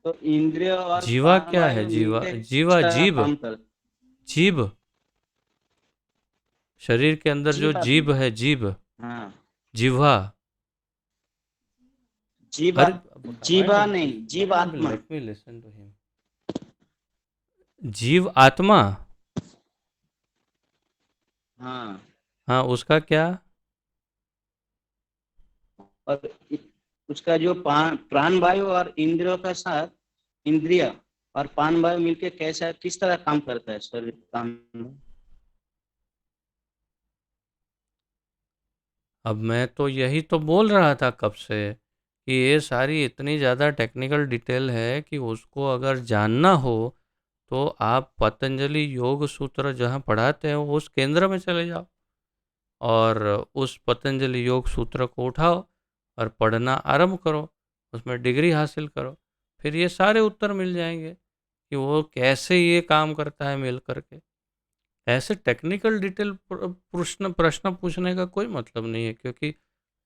तो इंद्रिय और जीवा प्राण क्या है? वायु जीवा, मिलके किस जीवा तरह जीव? काम करते? जीव? शरीर के अंदर जो जीवात्मा। जीव है, जीव, हाँ, जिह्वा। जीवा। अरे, जीवा नहीं, जीवात्मा। Let me listen to him. जीव आत्मा? हाँ, हाँ, उसका क्या? और उसका जो प्राण वायु और इंद्रियों का साथ, इंद्रिय और प्राण वायु मिलके कैसा किस तरह काम करता है शरीर का? अब मैं तो यही तो बोल रहा था कब से कि ये सारी इतनी ज़्यादा टेक्निकल डिटेल है कि उसको अगर जानना हो तो आप पतंजलि योग सूत्र जहाँ पढ़ाते हैं उस केंद्र में चले जाओ और उस पतंजलि योग सूत्र को उठाओ और पढ़ना आरंभ करो, उसमें डिग्री हासिल करो। फिर ये सारे उत्तर मिल जाएंगे कि वो कैसे ये काम करता है मिल करके। ऐसे टेक्निकल डिटेल प्रश्न प्रश्न पूछने का कोई मतलब नहीं है, क्योंकि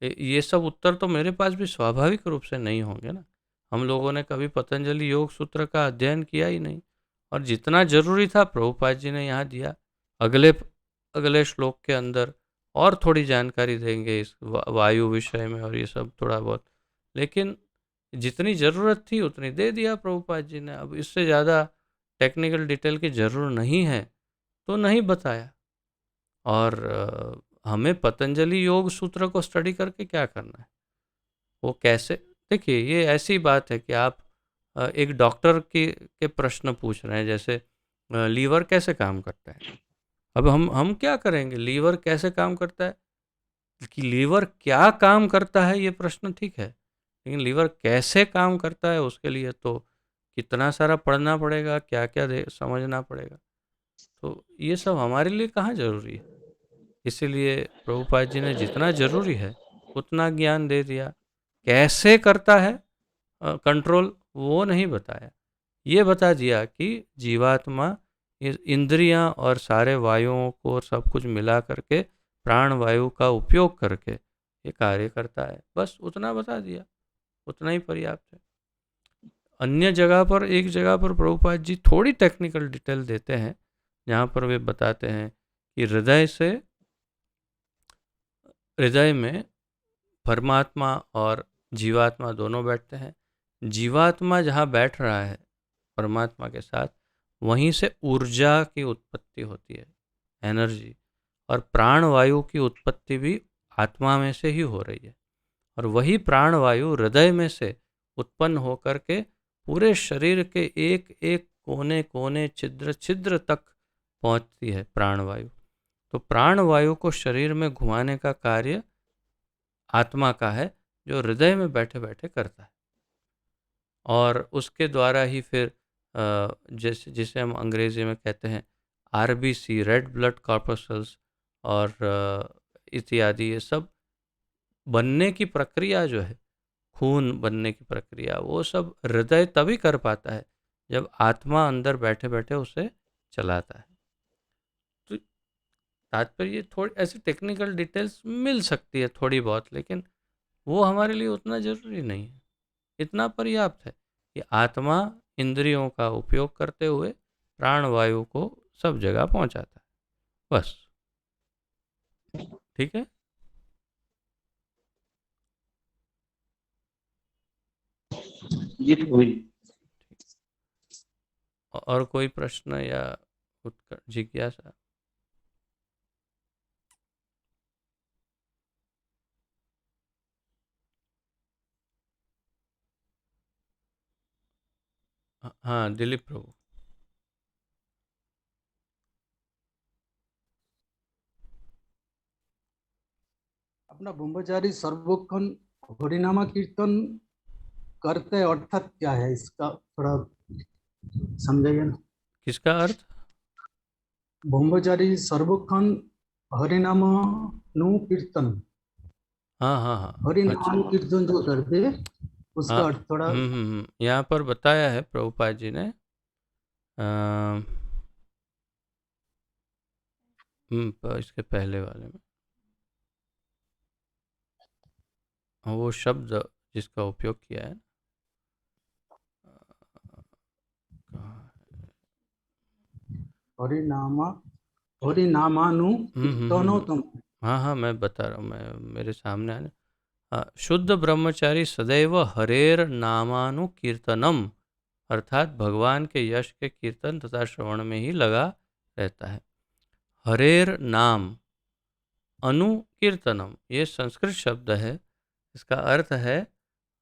ये सब उत्तर तो मेरे पास भी स्वाभाविक रूप से नहीं होंगे ना। हम लोगों ने कभी पतंजलि योग सूत्र का अध्ययन किया ही नहीं, और जितना जरूरी था प्रभुपाद जी ने यहाँ दिया। अगले अगले श्लोक के अंदर और थोड़ी जानकारी देंगे इस वायु विषय में और ये सब थोड़ा बहुत, लेकिन जितनी ज़रूरत थी उतनी दे दिया प्रभुपाद जी ने। अब इससे ज़्यादा टेक्निकल डिटेल की ज़रूरत नहीं है तो नहीं बताया। और हमें पतंजलि योग सूत्र को स्टडी करके क्या करना है? वो कैसे? देखिए, ये ऐसी बात है कि आप एक डॉक्टर के प्रश्न पूछ रहे हैं, जैसे लीवर कैसे काम करता है। अब हम क्या करेंगे, लीवर कैसे काम करता है? कि लीवर क्या काम करता है ये प्रश्न ठीक है, लेकिन लीवर कैसे काम करता है उसके लिए तो कितना सारा पढ़ना पड़ेगा, क्या क्या समझना पड़ेगा। तो ये सब हमारे लिए कहाँ ज़रूरी है। इसीलिए प्रभुपाद जी ने जितना ज़रूरी है उतना ज्ञान दे दिया। कैसे करता है कंट्रोल, वो नहीं बताया। ये बता दिया कि जीवात्मा इंद्रियां और सारे वायुओं को सब कुछ मिला करके प्राण वायु का उपयोग करके ये कार्य करता है, बस उतना बता दिया, उतना ही पर्याप्त है। अन्य जगह पर, एक जगह पर प्रभुपाद जी थोड़ी टेक्निकल डिटेल देते हैं, जहाँ पर वे बताते हैं कि हृदय में परमात्मा और जीवात्मा दोनों बैठते हैं। जीवात्मा जहाँ बैठ रहा है परमात्मा के साथ, वहीं से ऊर्जा की उत्पत्ति होती है, एनर्जी। और प्राण वायु की उत्पत्ति भी आत्मा में से ही हो रही है, और वही प्राण वायु हृदय में से उत्पन्न होकर के पूरे शरीर के एक एक कोने कोने, छिद्र छिद्र तक पहुंचती है प्राण वायु। तो प्राण वायु को शरीर में घुमाने का कार्य आत्मा का है, जो हृदय में बैठे बैठे करता है, और उसके द्वारा ही फिर जैसे जिसे हम अंग्रेजी में कहते हैं आरबीसी, रेड ब्लड कॉर्पस्कल्स, और इत्यादि, ये सब बनने की प्रक्रिया जो है, खून बनने की प्रक्रिया, वो सब हृदय तभी कर पाता है जब आत्मा अंदर बैठे बैठे उसे चलाता है। तो तात्पर्य थोड़ी ऐसी टेक्निकल डिटेल्स मिल सकती है थोड़ी बहुत, लेकिन वो हमारे लिए उतना जरूरी नहीं है। इतना पर्याप्त है कि आत्मा इंद्रियों का उपयोग करते हुए प्राणवायु को सब जगह पहुंचाता है, बस। ठीक है। जी प्रभु जी। और कोई प्रश्न या जिज्ञासा? हाँ, दिलीप प्रभु। अपना ब्रह्मचारी सर्वक्षण हरिनामा कीर्तन करते हैं, अर्थात क्या है इसका थोड़ा समझाइए ना। किसका अर्थ? ब्रह्मचारी सर्वक्षण हरिनामा नु कीर्तन, हाँ हाँ हाँ, हरिनाम कीर्तन जो करते हैं उसका हाँ। अर्थ थोड़ा। यहाँ पर बताया है प्रभुपाद जी ने, इसके पहले वाले में, वो शब्द जिसका उपयोग किया है, कहाँ है? हरिनामानु कीर्तनोत्तम। हाँ हाँ, मैं बता रहा हूँ, मैं मेरे सामने आने। शुद्ध ब्रह्मचारी सदैव हरेर नामानुकीर्तनम, अर्थात भगवान के यश के कीर्तन तथा श्रवण में ही लगा रहता है। हरेर नाम अनुकीर्तनम, ये संस्कृत शब्द है। इसका अर्थ है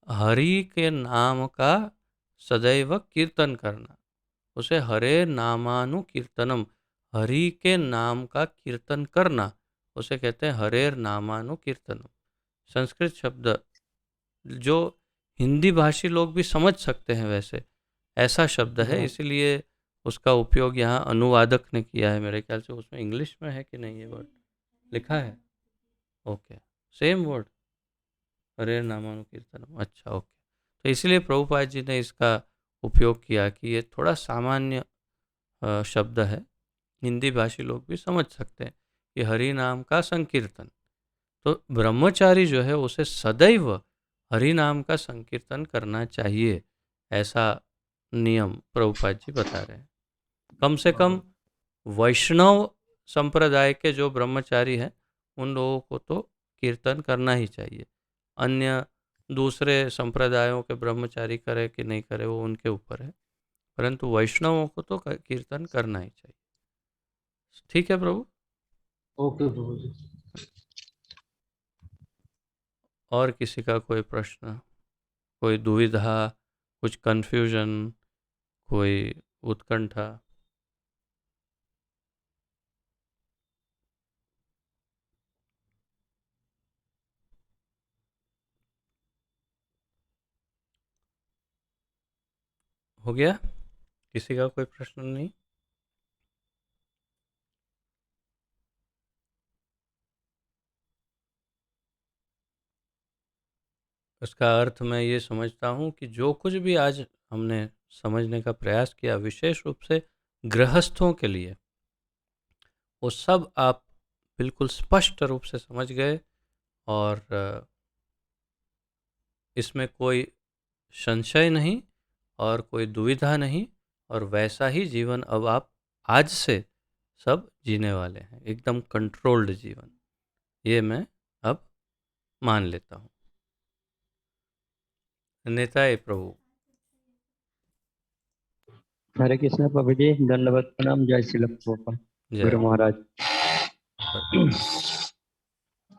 हरि के नाम का सदैव कीर्तन करना, उसे हरे नामानुकीर्तनम, हरि के नाम का कीर्तन करना, उसे कहते हैं हरेर नामानुकीर्तनम। संस्कृत शब्द जो हिंदी भाषी लोग भी समझ सकते हैं, वैसे ऐसा शब्द है, इसलिए उसका उपयोग यहाँ अनुवादक ने किया है। मेरे ख्याल से उसमें इंग्लिश में है कि नहीं ये वर्ड लिखा है? ओके, सेम वर्ड, हरे नामानुकीर्तनम। अच्छा, ओके। तो इसलिए प्रभुपाद जी ने इसका उपयोग किया कि ये थोड़ा सामान्य शब्द है, हिंदी भाषी लोग भी समझ सकते हैं कि हरि नाम का संकीर्तन। तो ब्रह्मचारी जो है उसे सदैव हरि नाम का संकीर्तन करना चाहिए, ऐसा नियम प्रभुपाद जी बता रहे हैं। कम से कम वैष्णव संप्रदाय के जो ब्रह्मचारी हैं उन लोगों को तो कीर्तन करना ही चाहिए। अन्य दूसरे संप्रदायों के ब्रह्मचारी करे कि नहीं करे वो उनके ऊपर है, परंतु वैष्णवों को तो कीर्तन करना ही चाहिए। ठीक है प्रभु। ओके प्रभु जी। और किसी का कोई प्रश्न, कोई दुविधा, कुछ कन्फ्यूजन, कोई उत्कंठा? हो गया? किसी का कोई प्रश्न नहीं? इसका अर्थ मैं ये समझता हूँ कि जो कुछ भी आज हमने समझने का प्रयास किया, विशेष रूप से गृहस्थों के लिए, वो सब आप बिल्कुल स्पष्ट रूप से समझ गए, और इसमें कोई संशय नहीं और कोई दुविधा नहीं, और वैसा ही जीवन अब आप आज से सब जीने वाले हैं, एकदम कंट्रोल्ड जीवन, ये मैं अब मान लेता हूँ। नेताए प्रभु। हरे कृष्ण प्रभु जी, दंडवत प्रणाम। जय श्री प्रभुपाद जय। गुरु महाराज।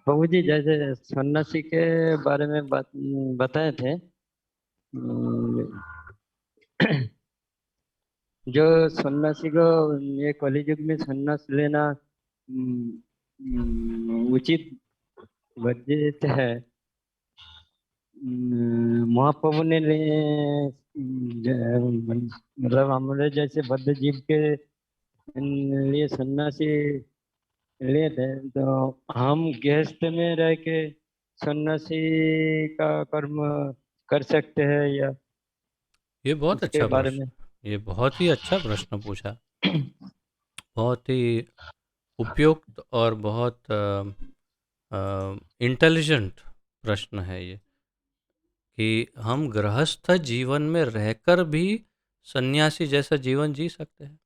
प्रभु जी, जैसे सन्यासी के बारे में बताए थे, जो सन्यासी को ये कलियुग में सन्यास लेना उचित वर्जित है, महाप्रभु ने मतलब हमारे जैसे बद्ध जीव के लिए सन्यासी लिए थे, तो हम गृहस्थ में रह के सन्यासी का कर्म कर सकते हैं या ये बहुत उसके अच्छा बारे प्रश्न, में? ये बहुत ही अच्छा प्रश्न पूछा। बहुत ही उपयुक्त और बहुत इंटेलिजेंट प्रश्न है ये, कि हम गृहस्थ जीवन में रहकर भी सन्यासी जैसा जीवन जी सकते हैं।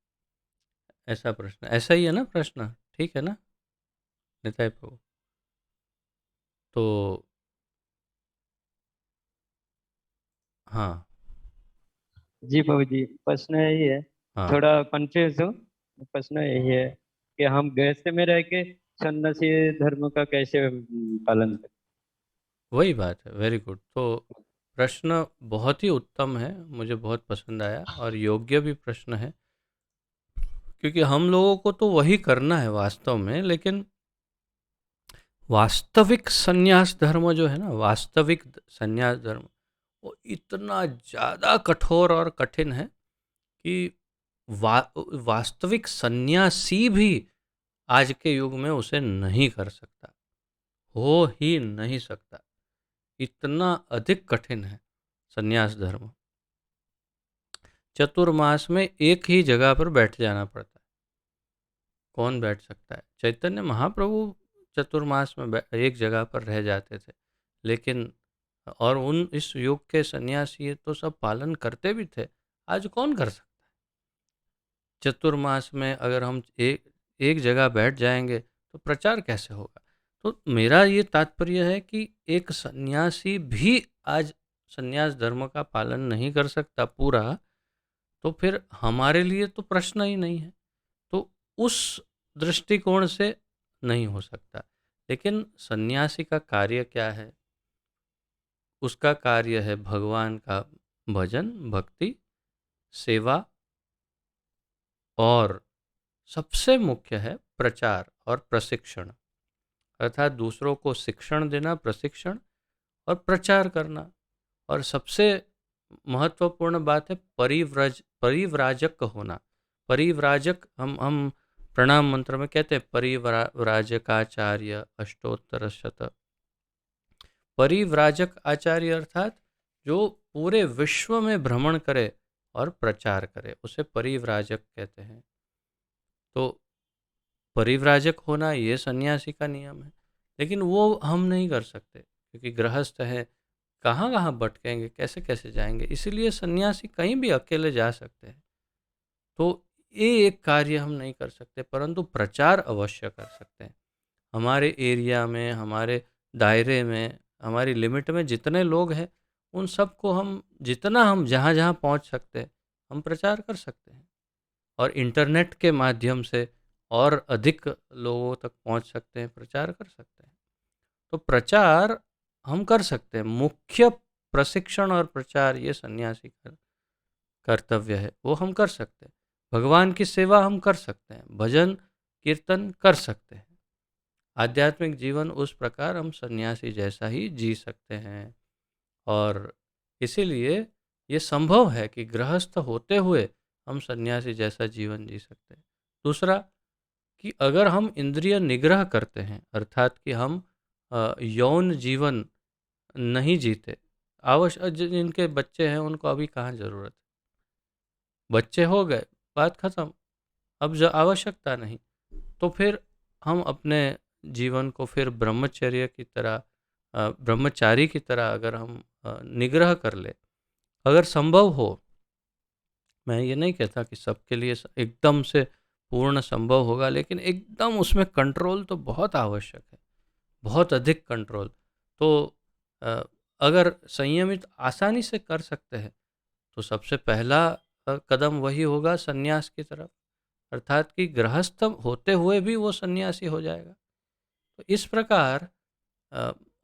ऐसा प्रश्न, ऐसा ही है ना प्रश्न? ठीक है ना निताई प्रभु? तो हाँ जी बाबू जी, प्रश्न यही है, हाँ, थोड़ा कंफ्यूज हूँ। प्रश्न यही है कि हम गृहस्थ में रह के सन्यासी धर्म का कैसे पालन करें? वही बात है। Very good. तो प्रश्न बहुत ही उत्तम है, मुझे बहुत पसंद आया और योग्य भी प्रश्न है, क्योंकि हम लोगों को तो वही करना है वास्तव में। लेकिन वास्तविक संन्यास धर्म जो है ना, वास्तविक संन्यास धर्म, वो इतना ज़्यादा कठोर और कठिन है कि वास्तविक सन्यासी भी आज के युग में उसे नहीं कर सकता, हो ही नहीं सकता। इतना अधिक कठिन है संन्यास धर्म। चतुर्मास में एक ही जगह पर बैठ जाना पड़ता है। कौन बैठ सकता है? चैतन्य महाप्रभु चतुर्मास में एक जगह पर रह जाते थे, लेकिन और उन इस युग के सन्यासी तो सब पालन करते भी थे। आज कौन कर सकता है? चतुर्मास में अगर हम एक जगह बैठ जाएंगे तो प्रचार कैसे होगा? तो मेरा ये तात्पर्य है कि एक सन्यासी भी आज सन्यास धर्म का पालन नहीं कर सकता पूरा, तो फिर हमारे लिए तो प्रश्न ही नहीं है। तो उस दृष्टिकोण से नहीं हो सकता। लेकिन सन्यासी का कार्य क्या है? उसका कार्य है भगवान का भजन, भक्ति, सेवा, और सबसे मुख्य है प्रचार और प्रशिक्षण। अर्थात दूसरों को शिक्षण देना, प्रशिक्षण और प्रचार करना। और सबसे महत्वपूर्ण बात है परिव्राजक होना। परिव्राजक, हम प्रणाम मंत्र में कहते हैं परिव्राजकाचार्य अष्टोत्तर शत। परिव्राजक आचार्य अर्थात जो पूरे विश्व में भ्रमण करे और प्रचार करे, उसे परिव्राजक कहते हैं। तो परिव्राजक होना ये सन्यासी का नियम है। लेकिन वो हम नहीं कर सकते, क्योंकि गृहस्थ है, कहाँ कहाँ भटकेंगे, कैसे कैसे जाएंगे। इसीलिए सन्यासी कहीं भी अकेले जा सकते हैं। तो ये एक कार्य हम नहीं कर सकते, परंतु प्रचार अवश्य कर सकते हैं। हमारे एरिया में, हमारे दायरे में, हमारी लिमिट में जितने लोग हैं, उन सबको हम जितना हम जहाँ जहाँ पहुँच सकते हैं, हम प्रचार कर सकते हैं। और इंटरनेट के माध्यम से और अधिक लोगों तक पहुँच सकते हैं, प्रचार कर सकते हैं। तो प्रचार हम कर सकते हैं। मुख्य प्रशिक्षण और प्रचार ये सन्यासी का कर्तव्य है, वो हम कर सकते हैं। भगवान की सेवा हम कर सकते हैं, भजन कीर्तन कर सकते हैं। आध्यात्मिक जीवन उस प्रकार हम सन्यासी जैसा ही जी सकते हैं। और इसीलिए ये संभव है कि गृहस्थ होते हुए हम सन्यासी जैसा जीवन जी सकते हैं। दूसरा, कि अगर हम इंद्रिय निग्रह करते हैं, अर्थात कि हम यौन जीवन नहीं जीते। आवश्यक जिनके बच्चे हैं उनको अभी कहाँ ज़रूरत है, बच्चे हो गए, बात ख़त्म, अब आवश्यकता नहीं। तो फिर हम अपने जीवन को फिर ब्रह्मचर्य की तरह, ब्रह्मचारी की तरह अगर हम निग्रह कर ले, अगर संभव हो। मैं ये नहीं कहता कि सबके लिए एकदम से पूर्ण संभव होगा, लेकिन एकदम उसमें कंट्रोल तो बहुत आवश्यक है, बहुत अधिक कंट्रोल। तो अ, अगर संयमित आसानी से कर सकते हैं, तो सबसे पहला कदम वही होगा सन्यास की तरफ, अर्थात कि गृहस्थ होते हुए भी वो सन्यासी हो जाएगा। तो इस प्रकार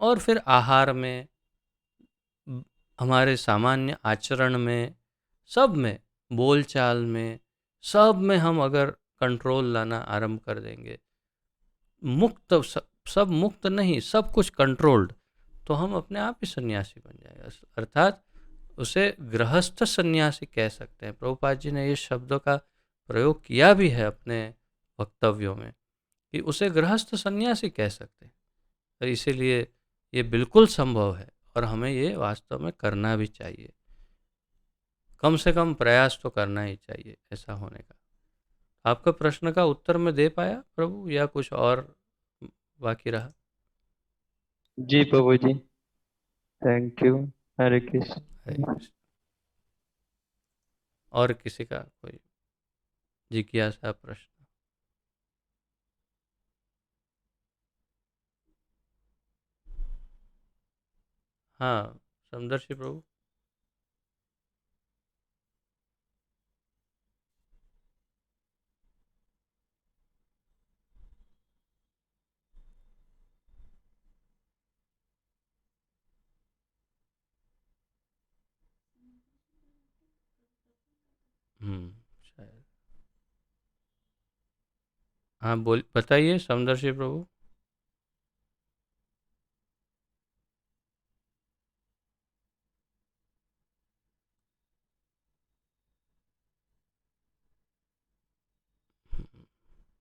और फिर आहार में, हमारे सामान्य आचरण में, सब में, बोलचाल में, सब में हम अगर कंट्रोल लाना आरंभ कर देंगे, मुक्त सब मुक्त नहीं, सब कुछ कंट्रोल्ड, तो हम अपने आप ही सन्यासी बन जाएगा। अर्थात उसे गृहस्थ सन्यासी कह सकते हैं। प्रभुपाद जी ने ये शब्दों का प्रयोग किया भी है अपने वक्तव्यों में कि उसे गृहस्थ सन्यासी कह सकते हैं। और इसीलिए ये बिल्कुल संभव है और हमें ये वास्तव में करना भी चाहिए। कम से कम प्रयास तो करना ही चाहिए ऐसा होने का। आपका प्रश्न का उत्तर मैं दे पाया प्रभु, या कुछ और बाकी रहा? जी प्रभु जी, थैंक यू। हरे हरे कृष्ण। कृष्ण। और किसी का कोई जिज्ञासा प्रश्न? हाँ, समदर्शी प्रभु। शायद। हाँ, बोल बताइए समदर्शी प्रभु।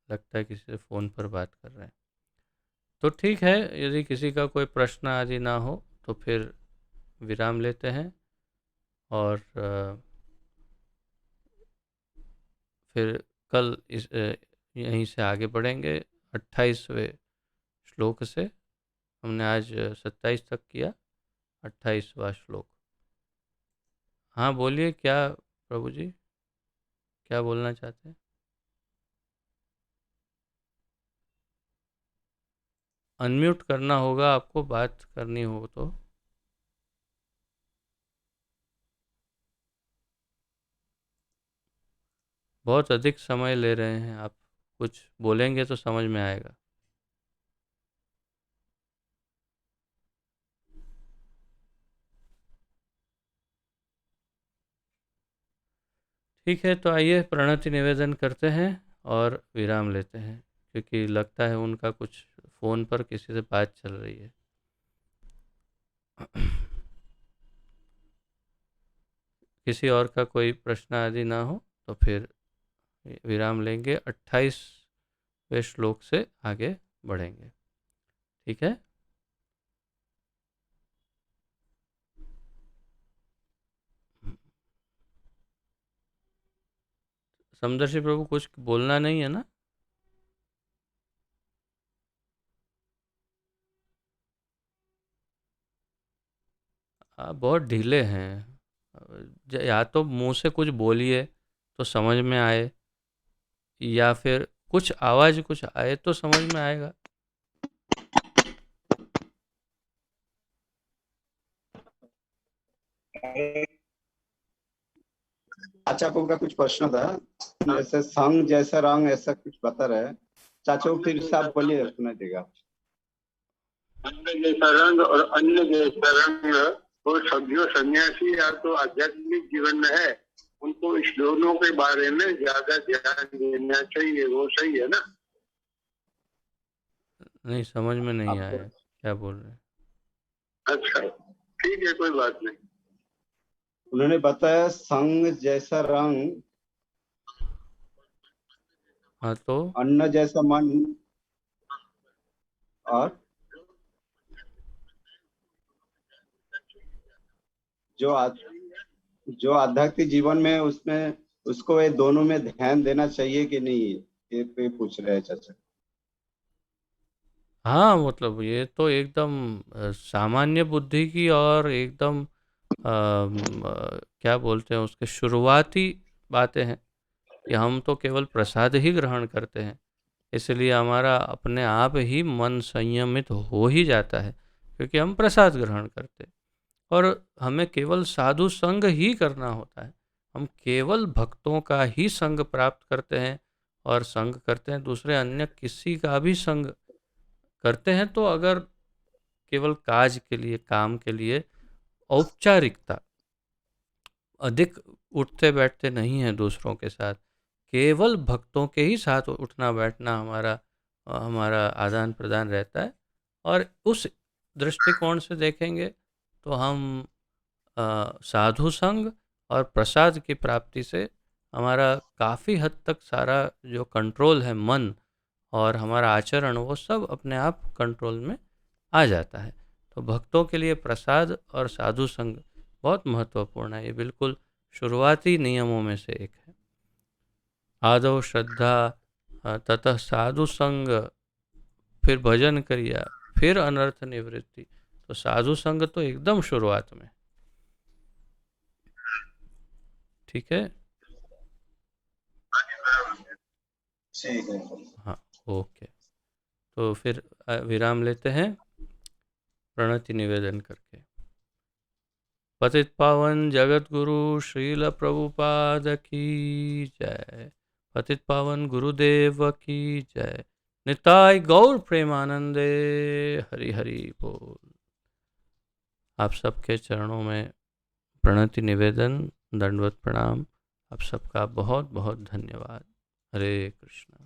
लगता है किसी से फ़ोन पर बात कर रहे हैं। तो ठीक है, यदि किसी का कोई प्रश्न आदि ना हो तो फिर विराम लेते हैं और फिर कल यहीं से आगे बढ़ेंगे 28वें श्लोक से। हमने आज 27 तक किया, 28वां श्लोक। हाँ बोलिए, क्या प्रभु जी क्या बोलना चाहते हैं? अनम्यूट करना होगा आपको, बात करनी हो तो। बहुत अधिक समय ले रहे हैं आप, कुछ बोलेंगे तो समझ में आएगा। ठीक है, तो आइए प्रणति निवेदन करते हैं और विराम लेते हैं, क्योंकि लगता है उनका कुछ फ़ोन पर किसी से बात चल रही है। किसी और का कोई प्रश्न आदि ना हो तो फिर विराम लेंगे, 28वें श्लोक से आगे बढ़ेंगे। ठीक है। समदर्शी प्रभु कुछ बोलना नहीं है ना? आप बहुत ढीले हैं। या तो मुंह से कुछ बोलिए तो समझ में आए, या फिर कुछ आवाज़ कुछ आए तो समझ में आएगा। चाचा को का कुछ प्रश्न था, जैसे संग जैसा रंग ऐसा कुछ बता रहे हैं। चाचा को फिर से आप बोलिए, सुनाई देगा। अन्न जैसा रंग और अन्न जैसा रंग, वो सब जो सन्यासी या तो आध्यात्मिक जीवन में है उनको इस दोनों के बारे में ज्यादा ध्यान देना चाहिए। वो सही है ना? नहीं, समझ में नहीं आपको आया क्या बोल रहे हैं। अच्छा, ठीक है, कोई बात नहीं। उन्होंने बताया संग जैसा रंग, हाँ तो अन्न जैसा मन, और जो आध्यात्मिक जीवन में उसमें उसको ये दोनों में ध्यान देना चाहिए कि नहीं, ये पे पूछ रहे हैं चाचा। हाँ, मतलब ये तो एकदम सामान्य बुद्धि की और एकदम क्या बोलते हैं उसके शुरुआती बातें हैं कि हम तो केवल प्रसाद ही ग्रहण करते हैं, इसलिए हमारा अपने आप ही मन संयमित हो ही जाता है, क्योंकि हम प्रसाद ग्रहण करते हैं। और हमें केवल साधु संग ही करना होता है। हम केवल भक्तों का ही संग प्राप्त करते हैं और संग करते हैं, दूसरे अन्य किसी का भी संग करते हैं तो अगर केवल काज के लिए, काम के लिए, औपचारिकता, अधिक उठते बैठते नहीं है दूसरों के साथ, केवल भक्तों के ही साथ उठना बैठना हमारा हमारा आदान प्रदान रहता है। और उस दृष्टिकोण से देखेंगे तो हम साधु संग और प्रसाद की प्राप्ति से हमारा काफ़ी हद तक सारा जो कंट्रोल है मन और हमारा आचरण वो सब अपने आप कंट्रोल में आ जाता है। तो भक्तों के लिए प्रसाद और साधु संग बहुत महत्वपूर्ण है। ये बिल्कुल शुरुआती नियमों में से एक है। आदौ श्रद्धा, ततः साधु संग, फिर भजन क्रिया, फिर अनर्थ निवृत्ति। तो साधु संग तो एकदम शुरुआत में। ठीक है। ठीक है। हाँ, ओके। तो फिर विराम लेते हैं प्रणति निवेदन करके। पतित पावन जगत गुरु श्रील प्रभुपाद की जय। पतित पावन गुरुदेव की जय। निताय गौर प्रेमानंदे। हरि हरि बोल। आप सबके चरणों में प्रणति निवेदन, दंडवत प्रणाम। आप सबका बहुत बहुत धन्यवाद। हरे कृष्ण।